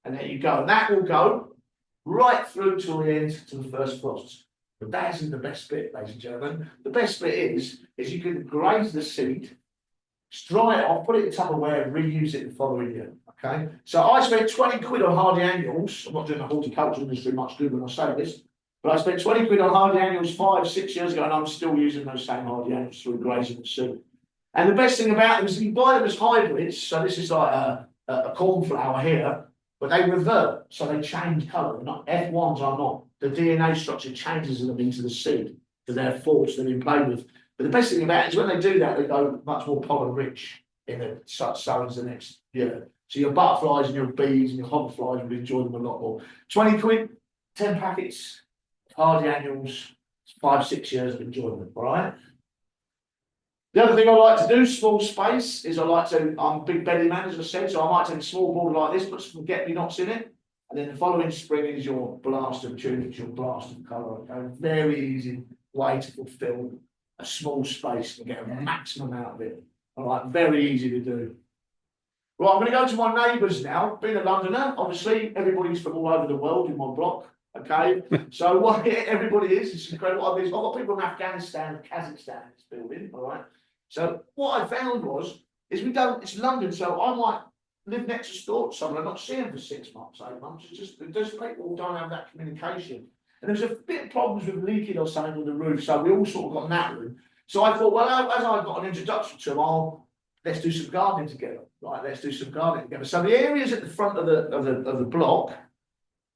And there you go. And that will go right through till the end, to the first frost. But that isn't the best bit, ladies and gentlemen. The best bit is you can graze the seed, dry it off, put it in Tupperware, and reuse it the following year. Okay. So I spent 20 quid on hardy annuals. I'm not doing the horticulture industry much good when I say this, but I spent 20 quid on hardy annuals 5-6 years ago, and I'm still using those same hardy annuals through grazing the seed. And the best thing about them is you buy them as hybrids. So this is like a cornflower here, but they revert, so they change colour. Not F1s are not. The DNA structure changes them into the seed because they're forced and in play with. But the best thing about it is when they do that, they go much more pollen rich in the sowings the next year. So your butterflies and your bees and your hoverflies will enjoy them a lot more. 20 quid, 10 packets, hardy annuals, 5-6 years of enjoyment, all right? The other thing I like to do, small space, is I'm a big belly man, as I said, so I might take a small border like this, put some forget-me-nots in it, and then the following spring is your blast of tulips, your blast of colour. Okay? Very easy way to fulfil a small space and get a maximum out of it. All right, very easy to do. Right, I'm going to go to my neighbours now. Being a Londoner, obviously, everybody's from all over the world in my block. Okay, so what everybody is, it's incredible. I've got people from Afghanistan and Kazakhstan in this building. All right. So what I found it's London, so I might live next door to someone and not see them for 6 months, 8 months. It's just there's people who don't have that communication. And there's a bit of problems with leaking or something on the roof, so we all sort of got in that room. So I thought, well, as I've got an introduction to them, let's do some gardening together. Right, let's do some gardening together. So the areas at the front of the block,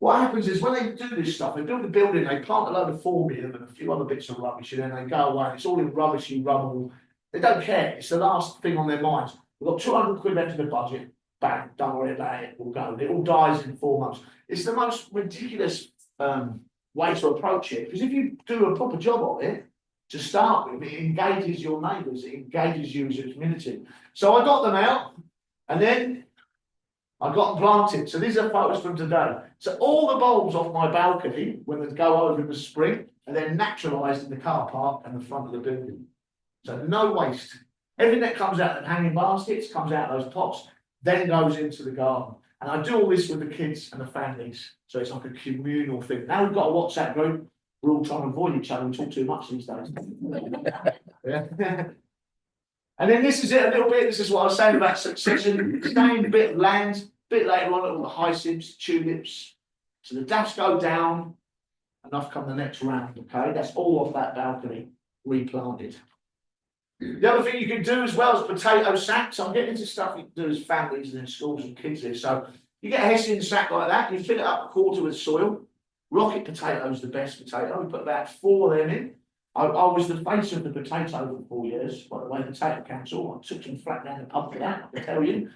what happens is when they do this stuff, they build the building, they plant a load of formium and a few other bits of rubbish, and then they go away. It's all in rubbishy rubble. They don't care. It's the last thing on their minds. We've got 200 quid left in the budget. Bang, don't worry about it. We'll go. It all dies in 4 months. It's the most ridiculous way to approach it. Because if you do a proper job of it, to start with, it engages your neighbours. It engages you as a community. So I got them out, and then I got them planted. So these are photos from today. So all the bulbs off my balcony, when they go over in the spring, are then naturalised in the car park and the front of the building. So no waste. Everything that comes out of the hanging baskets comes out of those pots, then goes into the garden. And I do all this with the kids and the families. So it's like a communal thing. Now we've got a WhatsApp group. We're all trying to avoid each other and talk too much these days. Yeah. And then this is it a little bit. This is what I was saying about succession. Staying a bit of land, a bit later on, all the hyacinths, tulips. So the daffs go down, and off come the next round. Okay, that's all off that balcony, replanted. The other thing you can do as well is potato sacks. I'm getting into stuff you can do as families and in schools and kids here. So you get a Hessian sack like that, you fill it up a quarter with soil. Rocket potato is the best potato. We put about 4 of them in. I was the face of the potato for 4 years, by the way, the potato council. I took some flat down the pub for that, I can tell you.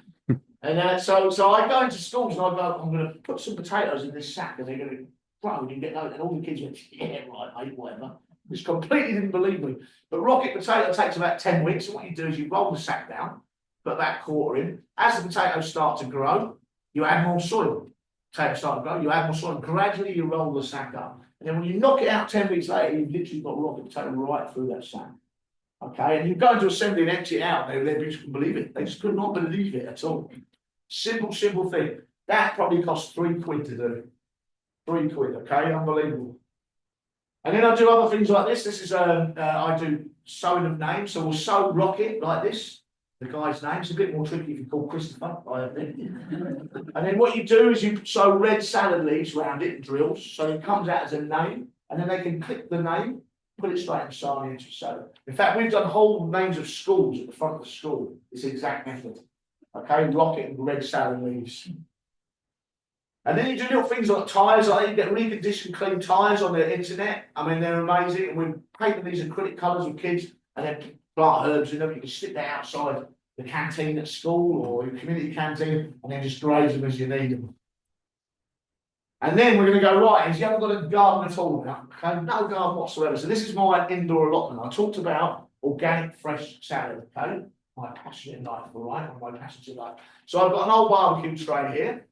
And so I go into schools and I go, I'm going to put some potatoes in this sack and they're going to grow and you get those. And all the kids went, yeah, right, mate, whatever. Which completely didn't believe me. But rocket potato takes about 10 weeks. So what you do is you roll the sack down, put that quarter in. As the potatoes start to grow, you add more soil. Potatoes start to grow, you add more soil. Gradually you roll the sack up. And then when you knock it out 10 weeks later, you've literally got rocket potato right through that sack. Okay, and you go into assembly and empty it out, they just couldn't believe it. They just could not believe it at all. Simple thing. That probably cost 3 quid to do. 3 quid, okay, unbelievable. And then I do other things like this. This is I do sowing of names. So we'll sow rocket like this. the guy's name. It's a bit more tricky if you call Christopher, I admit. And then what you do is you sow red salad leaves around it and drills, so it comes out as a name, and then they can click the name, put it straight inside the entry salad. In fact, we've done whole names of schools at the front of the school. It's the exact method. Okay, rocket and red salad leaves. And then you do little things like tyres, like you get reconditioned clean tyres on the internet. I mean, they're amazing. And we're painting these acrylic colours with kids and then plant herbs in them. You can stick that outside the canteen at school or your community canteen and then just graze them as you need them. And then we're going to go, right, is you haven't got a garden at all now, okay? No garden whatsoever. So this is my indoor allotment. I talked about organic fresh salad, okay? My passion in life, all right? My passion in life. So I've got an old barbecue tray here.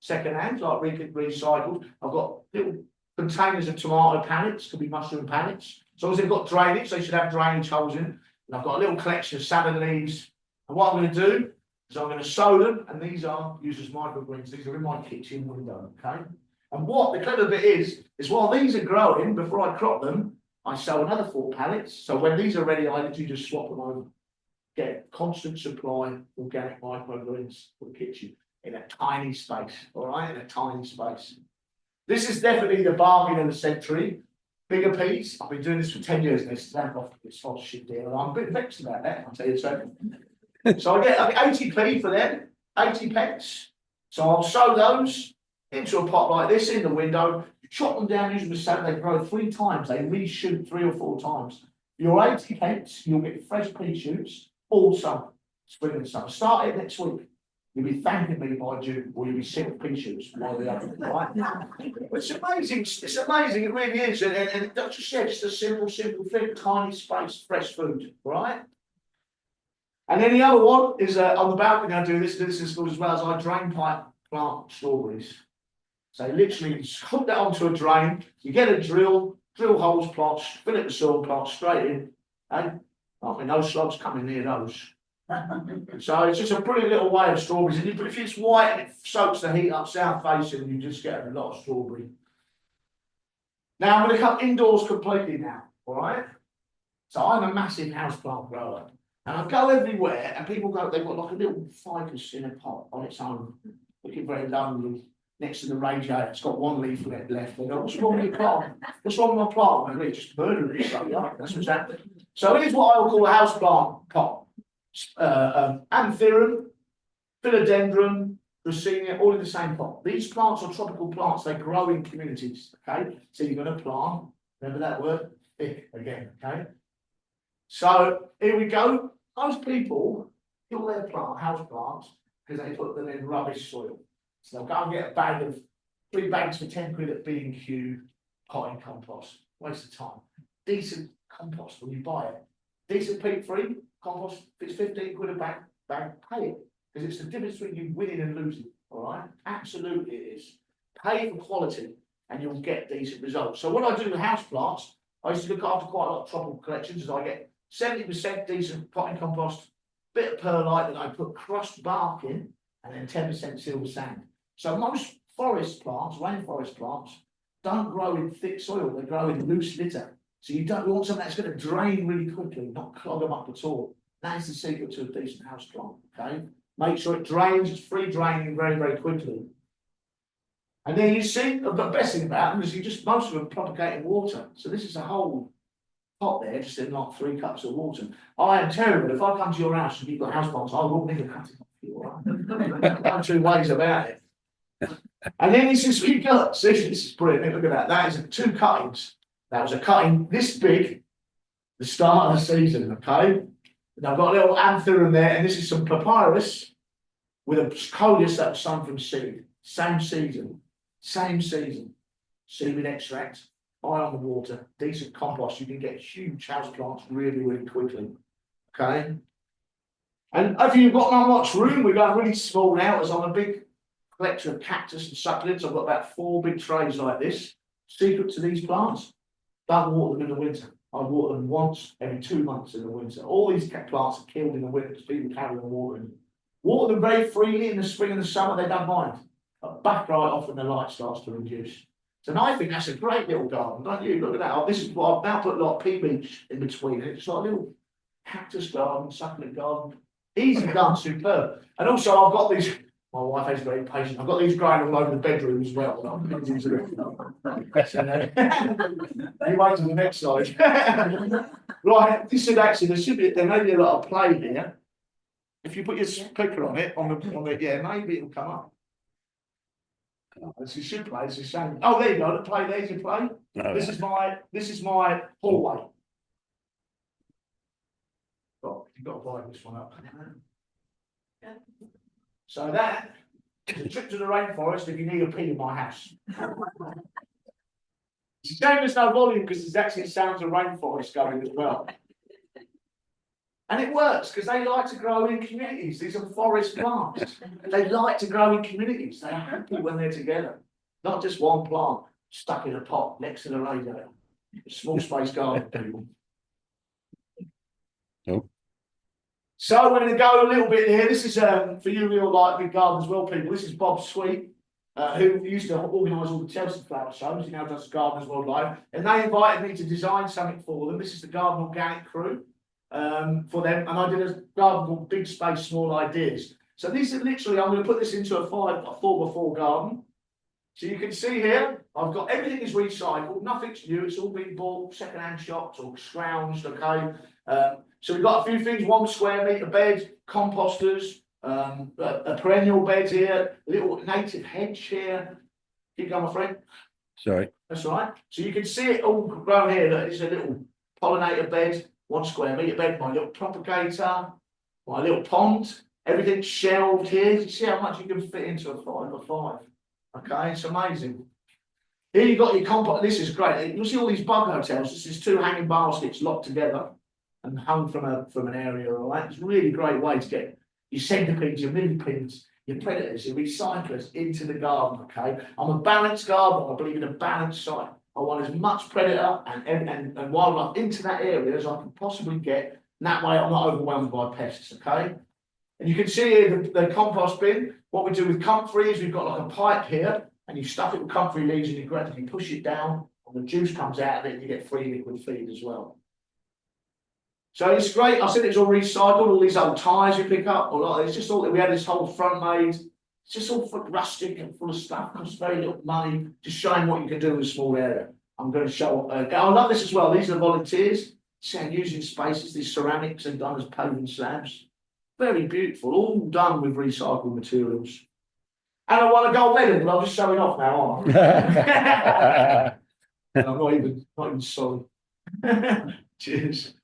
Second hand, like recycled. I've got little containers of tomato pallets, could be mushroom pallets. As long as they've got drainage, they should have drainage holes in. And I've got a little collection of salad leaves. And what I'm going to do is I'm going to sow them, and these are used as microgreens. These are in my kitchen window, okay? And what the clever bit is while these are growing, before I crop them, I sow another 4 pallets. So when these are ready, I literally just swap them over. Get constant supply of organic microgreens for the kitchen. In a tiny space, all right, in a tiny space. This is definitely the bargain of the century. Bigger peas. I've been doing this for 10 years and it's stand off this sponsorship deal. I'm a bit vexed about that, I'll tell you so. So I get 80p for them, 80 pence. So I'll sow those into a pot like this in the window. You chop them down using the salad, they grow 3 times, they reshoot 3 or 4 times. Your 80 pence, you'll get fresh pea shoots all summer, spring and summer. Start it next week. You'll be thanking me by June, or you'll be sick of pea shoots while we're up, right? It's amazing, it really is. And don't just say just a simple thing, tiny space, fresh food, right? And then the other one is on the balcony, I do this in schools as well, as I drain pipe plant strawberries. So literally hook that onto a drain, you get a drill holes, plots, fill it with soil, plots straight in, and I mean, no slugs coming near those. So it's just a pretty little way of strawberries. And if it's white and it soaks the heat up south facing, you just get a lot of strawberry. Now I'm going to come indoors completely now, all right? So I'm a massive houseplant grower. And I go everywhere and people go, they've got like a little ficus in a pot on its own, looking very lonely, next to the radiator. It's got 1 leaf left. They go, what's wrong with your plant? What's wrong with my plant? I'm really just murdering it. That's what's happening. So here's what I would call a houseplant pot. Anthurium, philodendron, Dracaena, all in the same pot. These plants are tropical plants, they grow in communities, okay? So you're going to plant, remember that word? Thick again, okay? So here we go. Most people kill their house plants because they put them in rubbish soil. So they'll go and get a bag of 3 bags for 10 quid at B&Q, potting compost. Waste of time. Decent compost when you buy it. Decent peat-free compost, if it's 15 quid a bag, pay it. Because it's the difference between you winning and losing, all right? Absolutely it is. Pay for quality and you'll get decent results. So what I do with house plants, I used to look after quite a lot of tropical collections, as I get 70% decent potting compost, bit of perlite that I put crushed bark in, and then 10% silver sand. So most forest plants, rainforest plants, don't grow in thick soil, they grow in loose litter. So you want something that's going to drain really quickly, not clog them up at all. That is the secret to a decent house plant, okay? Make sure it drains, it's free draining very, very quickly. And then you see, the best thing about them is most of them propagate in water. So this is a whole pot there, just in like 3 cups of water. I am terrible. If I come to your house and you've got house plants, I will need a cutting off you, all right? No 2 ways about it. And then this is we got. See, this is brilliant. Look at that. That is 2 cuttings. That was a cutting this big, the start of the season, okay? And I've got a little anthurium there, and this is some papyrus with a coleus that was sown from seed. Same season. Seed extract, eye on the water, decent compost. You can get huge house plants really, really quickly, okay? And if you've got not much room, we're going really small now, as I'm a big collector of cactus and succulents. I've got about 4 big trays like this. Secret to these plants, don't water them in the winter. I water them once every 2 months in the winter. All these plants are killed in the winter because people carry them water in. Water them very freely in the spring and the summer, they don't mind. But back right off when the light starts to reduce. So I think that's a great little garden, don't you? Look at that. This is what I've now put like pea beach in between. It's like a little cactus garden, succulent garden. Easy done, superb. And also I've got these, my wife is very patient, I've got these growing all over the bedroom as well. So, you wait till the next slide. Right, this should actually, there may be a lot of play here. If you put your speaker on it, yeah, maybe it'll come up. Oh, this is should play, it's a shame. Oh, there you go, the play, there's your play. Oh, This is my hallway. Oh, you've got to wind this one up. So that is a trip to the rainforest if you need a pee in my house. It's a shame there's no volume because there's actually sounds of rainforest going as well. And it works because they like to grow in communities. These are forest plants. They like to grow in communities. They are happy when they're together. Not just one plant stuck in a pot next to the radiator. Small space garden, people. Nope. So we're going to go a little bit here. This is for you real like big gardens as well, people. This is Bob Sweet, who used to organise all the Chelsea flower shows. He now does Gardeners Worldwide, and they invited me to design something for them. This is the Garden Organic crew for them, and I did a garden called Big Space Small Ideas. So these are literally, I'm going to put this into a 4x4 garden. So you can see here, I've got everything is recycled, nothing's new. It's all been bought second-hand shops or scrounged. Okay. So we've got a few things: 1 square metre bed, composters, a perennial bed here, a little native hedge here. Keep going, my friend. Sorry. That's all right. So you can see it all grown here. That is a little pollinator bed, 1 square metre bed, my little propagator, my little pond. Everything's shelved here. You see how much you can fit into a 5x5. Okay, it's amazing. Here you've got your compost. This is great. You'll see all these bug hotels. This is 2 hanging baskets locked together and hung from an area. All right, it's a really great way to get your centipedes, your millipedes, your predators, your recyclers into the garden. Okay, I'm a balanced gardener. I believe in a balanced site. I want as much predator and wildlife into that area as I can possibly get. And that way, I'm not overwhelmed by pests. Okay. And you can see here the compost bin. What we do with comfrey is we've got like a pipe here, and you stuff it with comfrey leaves and you gradually push it down, and the juice comes out of it, and you get free liquid feed as well. So it's great. I said it's all recycled, all these old tyres you pick up, it's just all, we had this whole front made, it's just all rustic and full of stuff, costs very little money, just showing what you can do in a small area. I'm going to show, I love this as well. These are the volunteers, saying using spaces, these ceramics and done as paving slabs. Very beautiful, all done with recycled materials. And I won a gold medal, but I'm just showing off now, aren't I? I'm not even sorry. Cheers.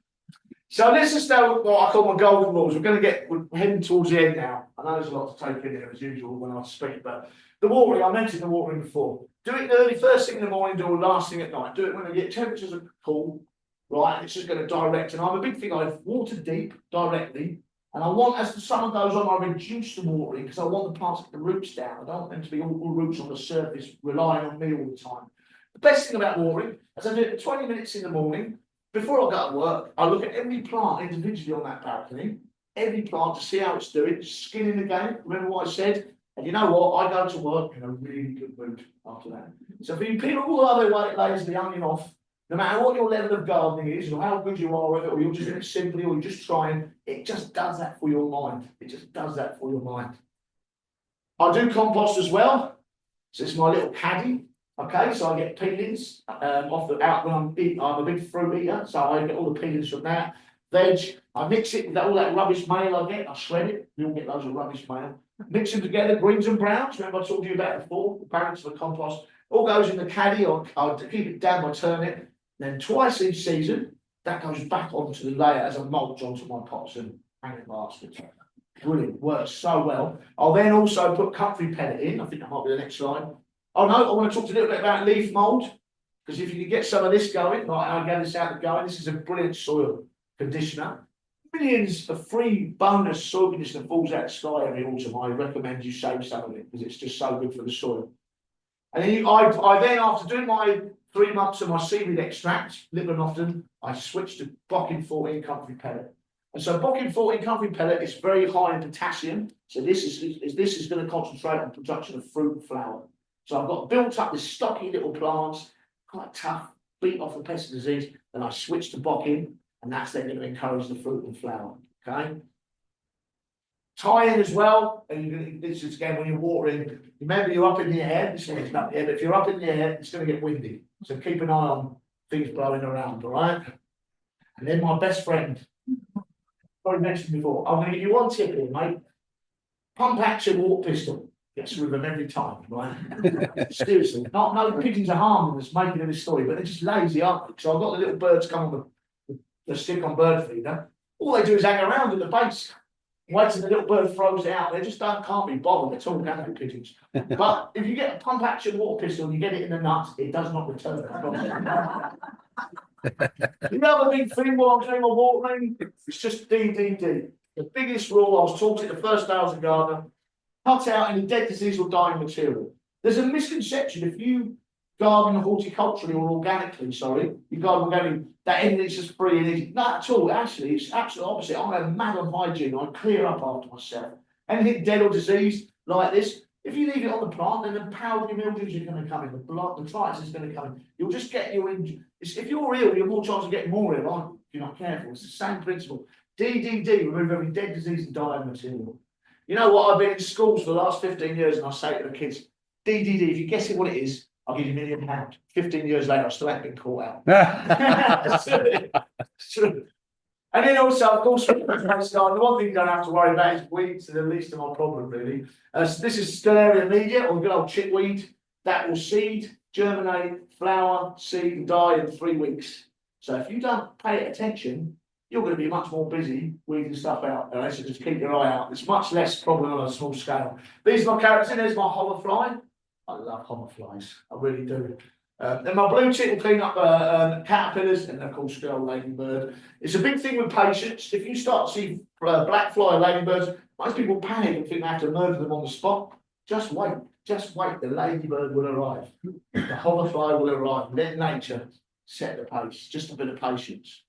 So let's just know what I call my golden rules. We're heading towards the end now. I know there's a lot to take in here as usual when I speak, but the watering, I mentioned the watering before. Do it early, first thing in the morning, do it last thing at night. Do it when the temperatures are cool, right? It's just going to direct. And I'm a big thing, I water deep directly. And I want, as the summer goes on, I reduce the watering because I want the plants to get the roots down. I don't want them to be all roots on the surface, relying on me all the time. The best thing about watering is I do it 20 minutes in the morning. Before I go to work, I look at every plant individually on that balcony, every plant to see how it's doing, skin in the game. Remember what I said? And you know what? I go to work in a really good mood after that. So if you peel all the other layers of the onion off, no matter what your level of gardening is, or how good you are with it, or you're just doing it simply, or you're just trying, it just does that for your mind. It just does that for your mind. I do compost as well. So it's my little caddy. Okay, so I get peelings off the out when I'm a big fruit eater, so I get all the peelings from that. Veg, I mix it with all that rubbish mail I get, I shred it. You don't get loads of rubbish mail. Mix them together, greens and browns. Remember I talked to you about it before, the balance of the compost. All goes in the caddy, I'll keep it down, I turn it. Then twice each season, that goes back onto the layer as a mulch onto my pots and hanging baskets. Brilliant, works so well. I'll then also put comfrey pellet in. I think that might be the next slide. Oh no, I want to talk a little bit about leaf mould, because if you can get some of this going, like I get this out of going, this is a brilliant soil conditioner. Millions of free bonus soil conditioner falls out of the sky every autumn. I recommend you save some of it because it's just so good for the soil. And then I then, after doing my 3 months of my seaweed extract, little and often, I switched to Bocking 14 comfrey pellet. And so Bocking 14 comfrey pellet is very high in potassium. So this is going to concentrate on production of fruit and flower. So I've got built up this stocky little plants, quite tough, beat off the pest disease. Then I switch to Bocking, and that's then going to encourage the fruit and flower. Okay. tie in as well, and you're gonna, this is again when you're watering, remember you're up in the air, this one is up here, but if you're up in the air, it's gonna get windy. So keep an eye on things blowing around, all right? And then my best friend, I mentioned before, I'm gonna give you one tip here, mate. Pump action water pistol. Gets rid of them every time, right? Seriously, no pigeons are harming us making of this story, but they're just lazy, aren't they? So I've got the little birds come on the stick on bird feeder. All they do is hang around at the base, wait till the little bird throws it out. They just can't be bothered at all, can they, pigeons? But if you get a pump action water pistol and you get it in the nuts, it does not return. The other big thing while I'm doing my watering, it's just DDD. The biggest rule I was taught it the first day I was a gardener. Cut out any dead, disease or dying material. There's a misconception if you garden horticulturally or organically, you garden organically, that anything's just free and easy. Not at all, actually, it's absolutely opposite. I am mad on hygiene, I clear up after myself. Anything dead or diseased like this, if you leave it on the plant, then the powdery mildews are going to come in, the detritus is going to come in. You'll just get your injury. If you're ill, you're more chance of getting more ill, aren't you? If you're not careful. It's the same principle. DDD, remove every dead, disease and dying material. You know what? I've been in schools for the last 15 years and I say to the kids, DDD, if you guess it what it is, I'll give you £1 million. 15 years later, I still haven't been caught out. It's true. And then also, of course, the one thing you don't have to worry about is weeds, are the least of my problem, really. So this is Stellaria media, or good old chickweed, that will seed, germinate, flower, seed, and die in 3 weeks. So if you don't pay attention, you're going to be much more busy weeding stuff out. All right? So just keep your eye out. It's much less problem on a small scale. These are my carrots, and there's my hoverfly. I love hoverflies, I really do. Then my blue tick will clean up caterpillars, and of course, good old ladybird. It's a big thing with patience. If you start to see black fly ladybirds, most people panic and think they have to murder them on the spot. Just wait, the ladybird will arrive. The hoverfly will arrive. Let nature set the pace, just a bit of patience.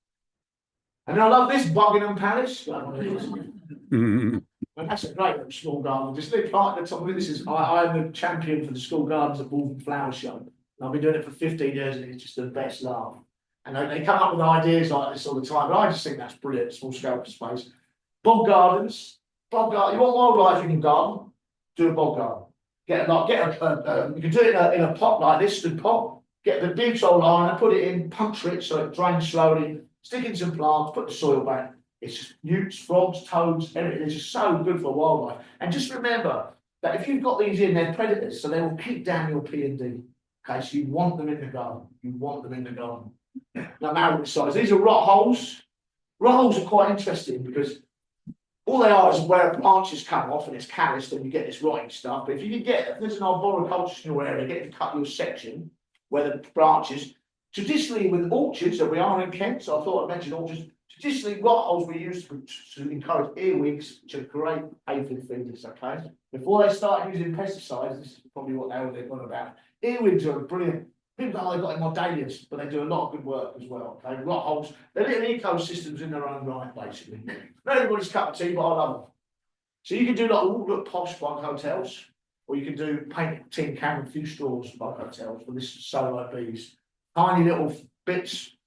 And I love this Buckingham Palace. And that's a great little small garden. Just little plant at the top of it. This is I'm the champion for the school gardens at Wolverhampton Flower Show. And I've been doing it for 15 years, and it's just the best laugh. And they come up with ideas like this all the time. But I just think that's brilliant. Small scale space. Bog gardens. You want wildlife in your garden? Do a bog garden. You can do it in a pot like this, the pot. Get the big soil liner, put it in, puncture it so it drains slowly. Stick in some plants, put the soil back. It's just newts, frogs, toads, everything. It's just so good for wildlife. And just remember that if you've got these in, they're predators, so they will keep down your P&D. Okay, so you want them in the garden. No matter what size. These are rot holes. Rot holes are quite interesting because all they are is where branches come off and it's calloused and you get this rotting stuff. But if there's an arboriculturist in your area, get to cut your section where the branches. Traditionally, with orchards, that we are in Kent, so I thought I'd mention orchards. Traditionally, rot holes were used to encourage earwigs, which are great aphid feeders, okay? Before they started using pesticides, this is probably what they've gone about. Earwigs are brilliant. People don't know they've got in my dahlias, but they do a lot of good work as well, okay? Rot holes, they're little ecosystems in their own right, basically. Not everybody's cup of tea, but I love them. So you can do look posh bug hotels, or you can do paint tin can and few straws bug hotels for this solo bees. Tiny little bits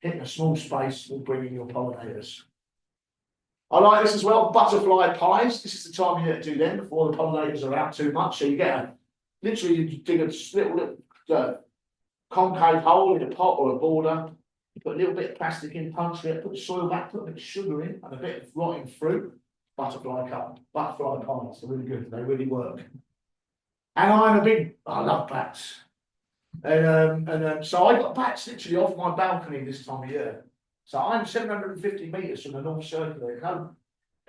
hitting a small space will bring in your pollinators. I like this as well, butterfly pies. This is the time of year to do them before the pollinators are out too much. So you get literally you dig a little concave hole in a pot or a border. You put a little bit of plastic in, puncture it, put the soil back, put a bit of sugar in and a bit of rotting fruit. Butterfly pies. They're really good. They really work. And I love bats. And so I got bats literally off my balcony this time of year. So I'm 750 metres from the North Circular. No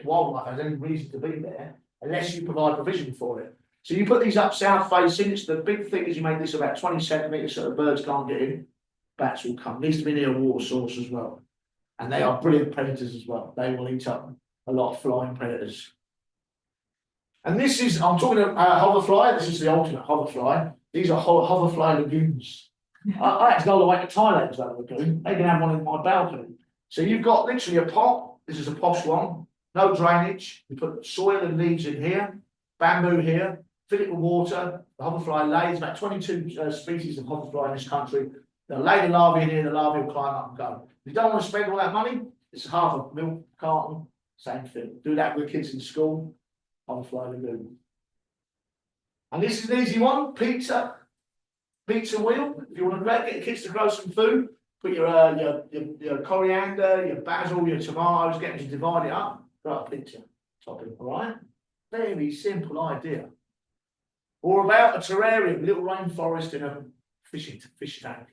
wildlife has any reason to be there unless you provide provision for it. So you put these up south facing. It's the big thing is you make this about 20 centimetres so the birds can't get in. Bats will come. Needs to be near a water source as well. And they are brilliant predators as well. They will eat up a lot of flying predators. And this is, I'm talking about hoverfly. This is the ultimate hoverfly. These are hoverfly lagoons. I had to go all the way to Thailand to have a lagoon. They can have one in my balcony. So you've got literally a pot. This is a posh one. No drainage. You put soil and leaves in here. Bamboo here. Fill it with water. The hoverfly lays. About 22 species of hoverfly in this country. They'll lay the larvae in here. The larvae will climb up and go. If you don't want to spend all that money, it's half a milk carton. Same thing. Do that with kids in school. Overflow lagoon. And this is an easy one. Pizza wheel. If you want to get the kids to grow some food, put your coriander, your basil, your tomatoes, get them to divide it up. Grow a pizza topping. All right. Very simple idea. Or about a terrarium, little rainforest in a fish tank.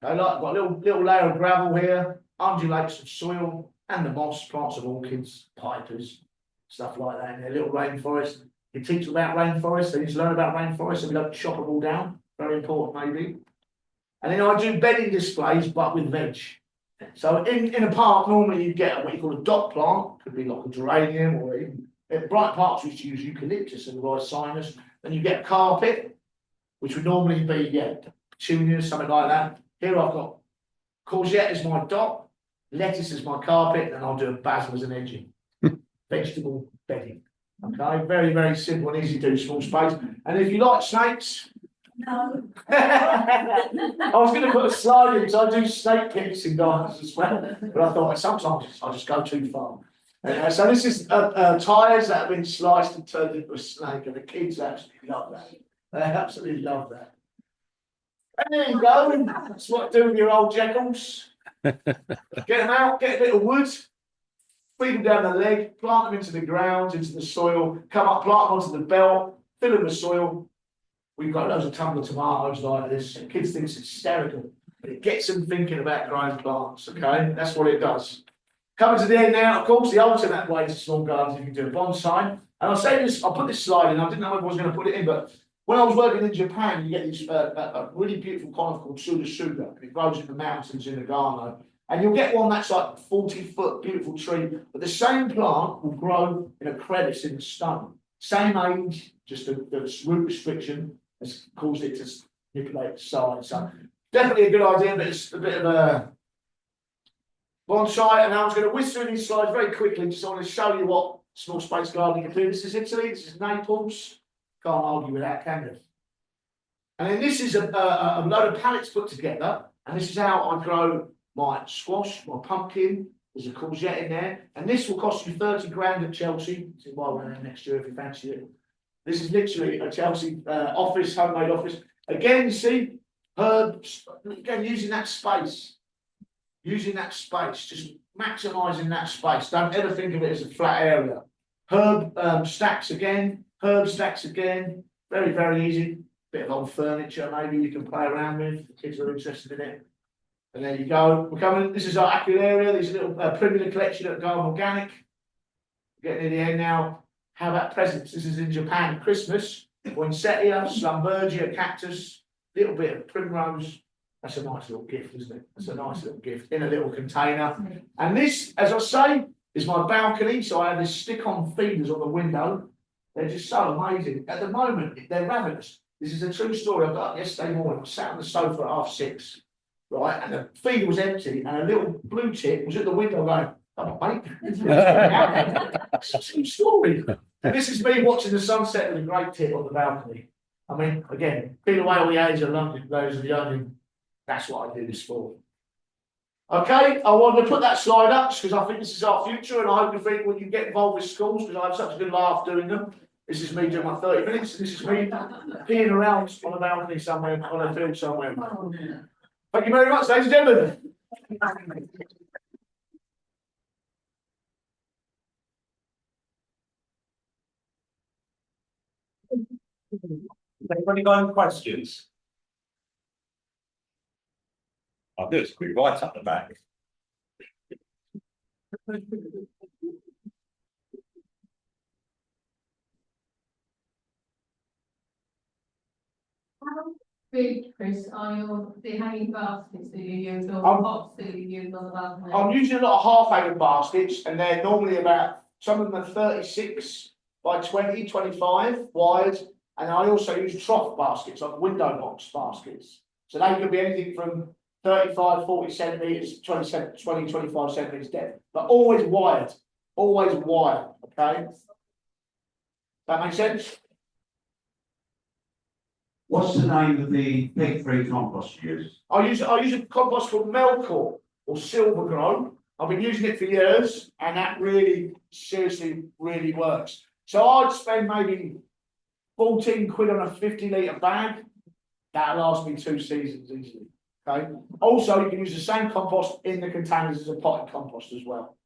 Got a little layer of gravel here, undulates of soil, and the moss, plants of orchids, pipers, stuff like that in their little rainforest. You teach them about rainforest, they need to learn about rainforest, so we don't chop them all down. Very important, maybe. And then I do bedding displays, but with veg. So in a park, normally you get what you call a dot plant, could be like a geranium, or even at bright parks we used to use eucalyptus and rhicinus. Then you get a carpet, which would normally be petunias, something like that. Here I've got courgette as my dot, lettuce as my carpet, and I'll do a basil as an edging. Vegetable bedding. Okay, very, very simple and easy to do, small space. And if you like snakes, No. I was going to put a slide in because I do snake pits in gardens as well, but I thought sometimes I just go too far. So this is tyres that have been sliced and turned into a snake, and the kids absolutely love that. They absolutely love that. And there you go. That's what I do with your old jackals. Get them out, get a bit of wood, feed them down the leg, plant them into the ground, into the soil, come up, plant them onto the belt, fill them with soil. We've got loads of tumble of tomatoes like this. Kids think it's hysterical, but it gets them thinking about growing plants, okay? That's what it does. Coming to the end now, of course, the alternate way to small gardens, you can do a bonsai. And I'll say this, I'll put this slide in, I didn't know if I was going to put it in, but when I was working in Japan, you get this a really beautiful conifer called Suga. It grows in the mountains in Nagano. And you'll get one that's like 40-foot beautiful tree, but the same plant will grow in a crevice in the stone. Same age, just the root restriction has caused it to manipulate the size. So definitely a good idea, but it's a bit of a bonsai. And now I'm just going to whiz through these slides very quickly, just I want to show you what small space gardening can do. This is Italy, this is Naples. Can't argue with that, can you? And then this is a load of pallets put together, and this is how I grow my squash, my pumpkin. There's a courgette in there, and this will cost you 30 grand at Chelsea. See why we're there next year if you fancy it. This is literally a Chelsea office, homemade office. Again, you see, herbs, again, using that space, just maximising that space. Don't ever think of it as a flat area. Herb stacks again, very, very easy. Bit of old furniture, maybe you can play around with, the kids are interested in it. And there you go. We're coming, this is our Aquilaria, these little Premier collection at Garden Organic. Getting near the end now. How about presents? This is in Japan, Christmas. Poinsettia, Schlumbergia, cactus, little bit of primrose. That's a nice little gift, isn't it? That's a nice little gift in a little container. And this, as I say, is my balcony. So I have this stick-on feeders on the window. They're just so amazing. At the moment, they're ravenous. This is a true story. I got up yesterday morning. I sat on the sofa at 6:30. Right, and the feeder was empty, and a little blue tip was at the window going, "Come on, mate." It's a true story. And this is me watching the sunset with a great tip on the balcony. I mean, again, being away all the age of London, those of the young, that's what I do this for. Okay, I wanted to put that slide up because I think this is our future, and I hope you think when you get involved with schools, because I have such a good laugh doing them. This is me doing my 30 minutes, and this is me peeing around on a balcony somewhere, on a field somewhere. Thank you very much, ladies and gentlemen. Anybody got any questions? I'll do it quick, right up the back. How big, Chris, are the hanging baskets that you use or pots that you use on the balcony? I'm using a lot of half-hanging baskets, and they're normally about, some of them are 36 by 20, 25 wide, and I also use trough baskets, like window box baskets. So they can be anything from 35, 40 centimetres, 20, 25 centimetres depth, but always wired, okay? That makes sense? What's the name of the pig-free compost you use? I use a compost called Melcor or Silver Grow. I've been using it for years, and that really, seriously, really works. So I'd spend maybe 14 quid on a 50-litre bag. That'll last me 2 seasons easily. Okay. Also, you can use the same compost in the containers as a potted compost as well.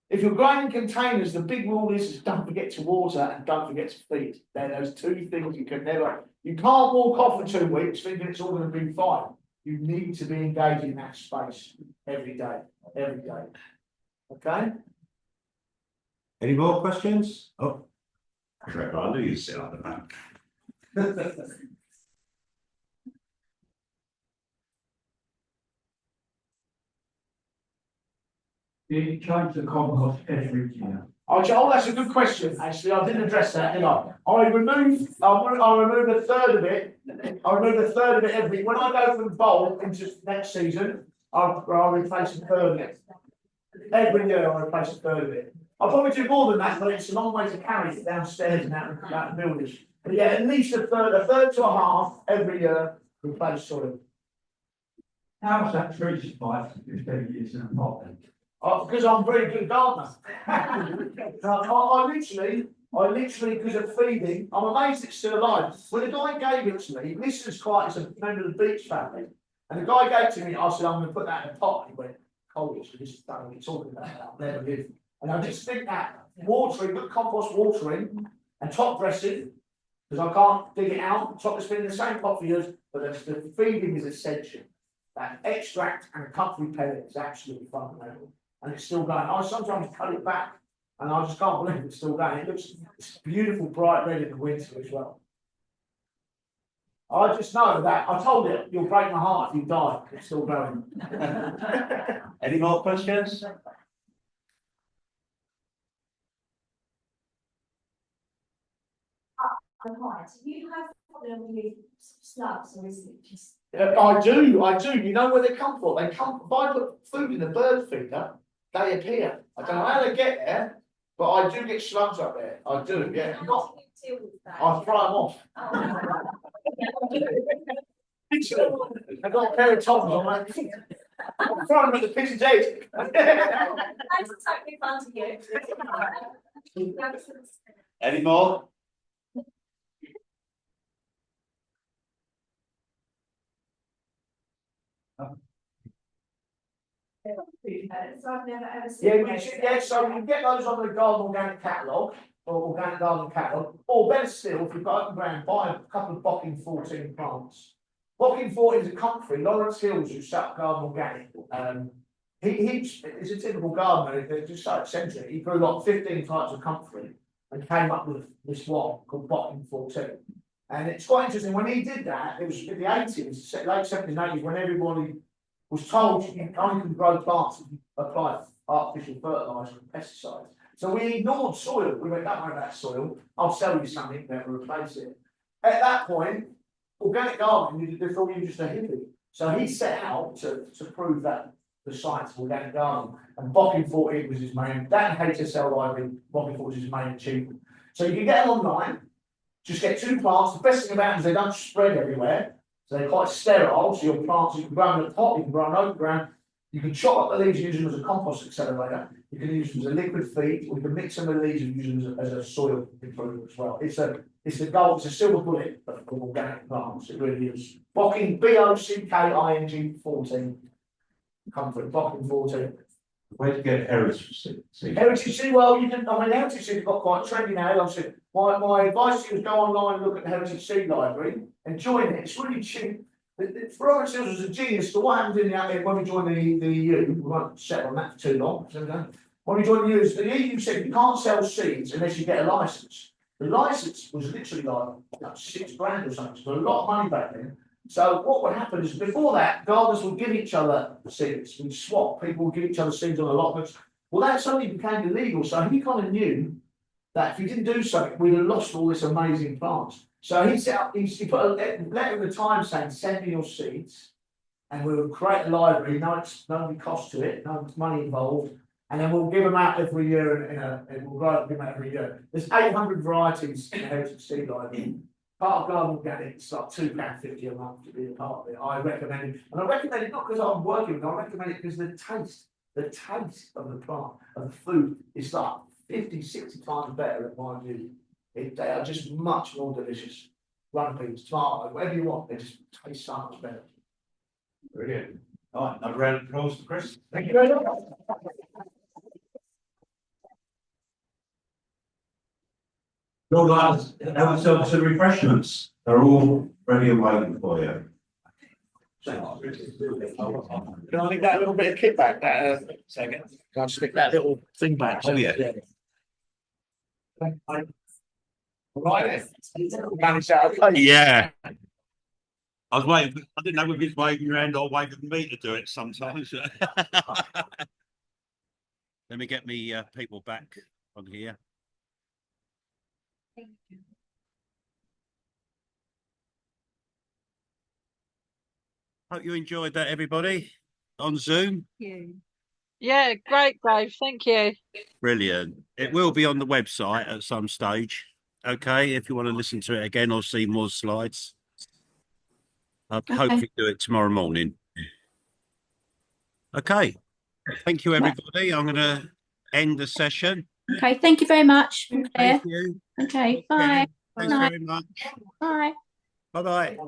If you're growing in containers, the big rule is don't forget to water and don't forget to feed. They're those 2 things you can't walk off for 2 weeks thinking it's all going to be fine. You need to be engaged in that space every day. Okay? Any more questions? Oh, Trevor, I knew you'd sit on the back. You change the compost every year. Oh, that's a good question. Actually, I didn't address that, did I? I remove a third of it. I remove a third of it every. When I go from bulk into next season, I'll replace a third of it. Every year, I replace a third of it. I'll probably do more than that, but it's a long way to carry it downstairs and out the buildings. But yeah, at least a third to a half every year replace soil. How's that tree survived for 15 years in a pot then? Because I'm a very good gardener. I literally, because of feeding, I'm amazed it's still alive. When the guy gave it to me, this is quite, it's a member of the Beach family, and the guy gave it to me, I said, I'm going to put that in a pot. He went, Coleridge, this is what you're talking about, I'll never live. And I just think that watering, good compost watering, and top dressing, because I can't dig it out, top has been in the same pot for years, but the feeding is essential. That extract and a comfrey pellet is absolutely fundamental. And it's still going. I sometimes cut it back, and I just can't believe it's still going. It's beautiful, bright red in the winter as well. I just know that I told it you'll break my heart if you die. It's still going. Any more questions? You have problem with slugs, or is it just? I do. You know where they come from? They come. If I put food in the bird feeder, they appear. I don't know how they get there, but I do get slugs up there. I do. Yeah. How do you deal with that? I throw them off. Oh. I've got a pair of tongs on that. I'm throwing them at the pigeon's head. Thanks for taking fun to you. Any more? So I've never ever seen. So you can get those on the Garden Organic catalogue, or Organic Garden catalogue, or better still, if you've got open ground, buy a couple of Bocking 14 plants. Bocking 14 is a comfrey. Lawrence Hills, who set up Garden Organic, he's a typical gardener. They're just so eccentric. He grew like 15 types of comfrey and came up with this one called Bocking 14. And it's quite interesting. When he did that, it was in the 80s, late 70s, 80s, when everybody was told you only can grow plants if you apply artificial fertiliser and pesticides. So we ignored soil. We went, don't worry about soil. I'll sell you something that will replace it. At that point, organic gardening, they thought you were just a hippie. So he set out to prove that the science of organic gardening. And Bocking 14 was his main, that and HSL library, Bocking 14 was his main achievement. So you can get them online, just get 2 plants. The best thing about them is they don't spread everywhere. So they're quite sterile, so your plants, you can grow in a pot, you can grow in open ground, you can chop up the leaves, use them as a compost accelerator, you can use them as a liquid feed, or you can mix them with leaves and use them as a soil improver as well. It's the goal, it's a silver bullet for organic plants, it really is. Bocking, BOCKING 14, comfort, Bocking 14. Where to get heritage seed? Heritage seed, well, you can, heritage seed got quite trendy now. Obviously, my advice to you is go online and look at the Heritage Seed Library and join it. It's really cheap. Florence Hills was a genius. So what happened in the when we joined the EU, we won't set on that for too long. So when we joined the EU said you can't sell seeds unless you get a license. The license was literally like £6 grand or something. So a lot of money back then. So what would happen is before that, gardeners would give each other seeds. We'd swap. People would give each other seeds on allotments. Well, that suddenly became illegal. So he kind of knew that if he didn't do something, we'd have lost all this amazing plants. So he set up, he put a letter at the time saying, send me your seeds, and we'll create a library, no cost to it, no money involved, and then we'll give them out every year, and we'll grow give them out every year. There's 800 varieties in the Heritage Seed Library. Part of Garden Organic, it's like £2.50 a month to be a part of it. I recommend it, and I recommend it not because I'm working with it, I recommend it because the the taste of the plant, of the food, is like 50, 60 times better in my view. They are just much more delicious. Run beans, tomato, whatever you want, they just taste so much better. Brilliant. All right, another round of applause for Chris. Thank you very much. Lord, lads, have yourselves some refreshments. They're all ready and waiting for you. Can I leave that little bit of kit back? Second. Can I just stick that little thing back? Oh, yeah. Right. Managed that okay. Yeah. I was waiting, I didn't know if he's waving around or waving me to do it sometimes. Let me get me people back on here. Hope you enjoyed that, everybody, on Zoom. Yeah, great, Dave. Thank you. Brilliant. It will be on the website at some stage. Okay, if you want to listen to it again or see more slides. I'll hopefully do it tomorrow morning. Okay. Thank you, everybody. I'm going to end the session. Okay, thank you very much. Thank you. Okay, bye. Thanks very much. Bye. Bye-bye.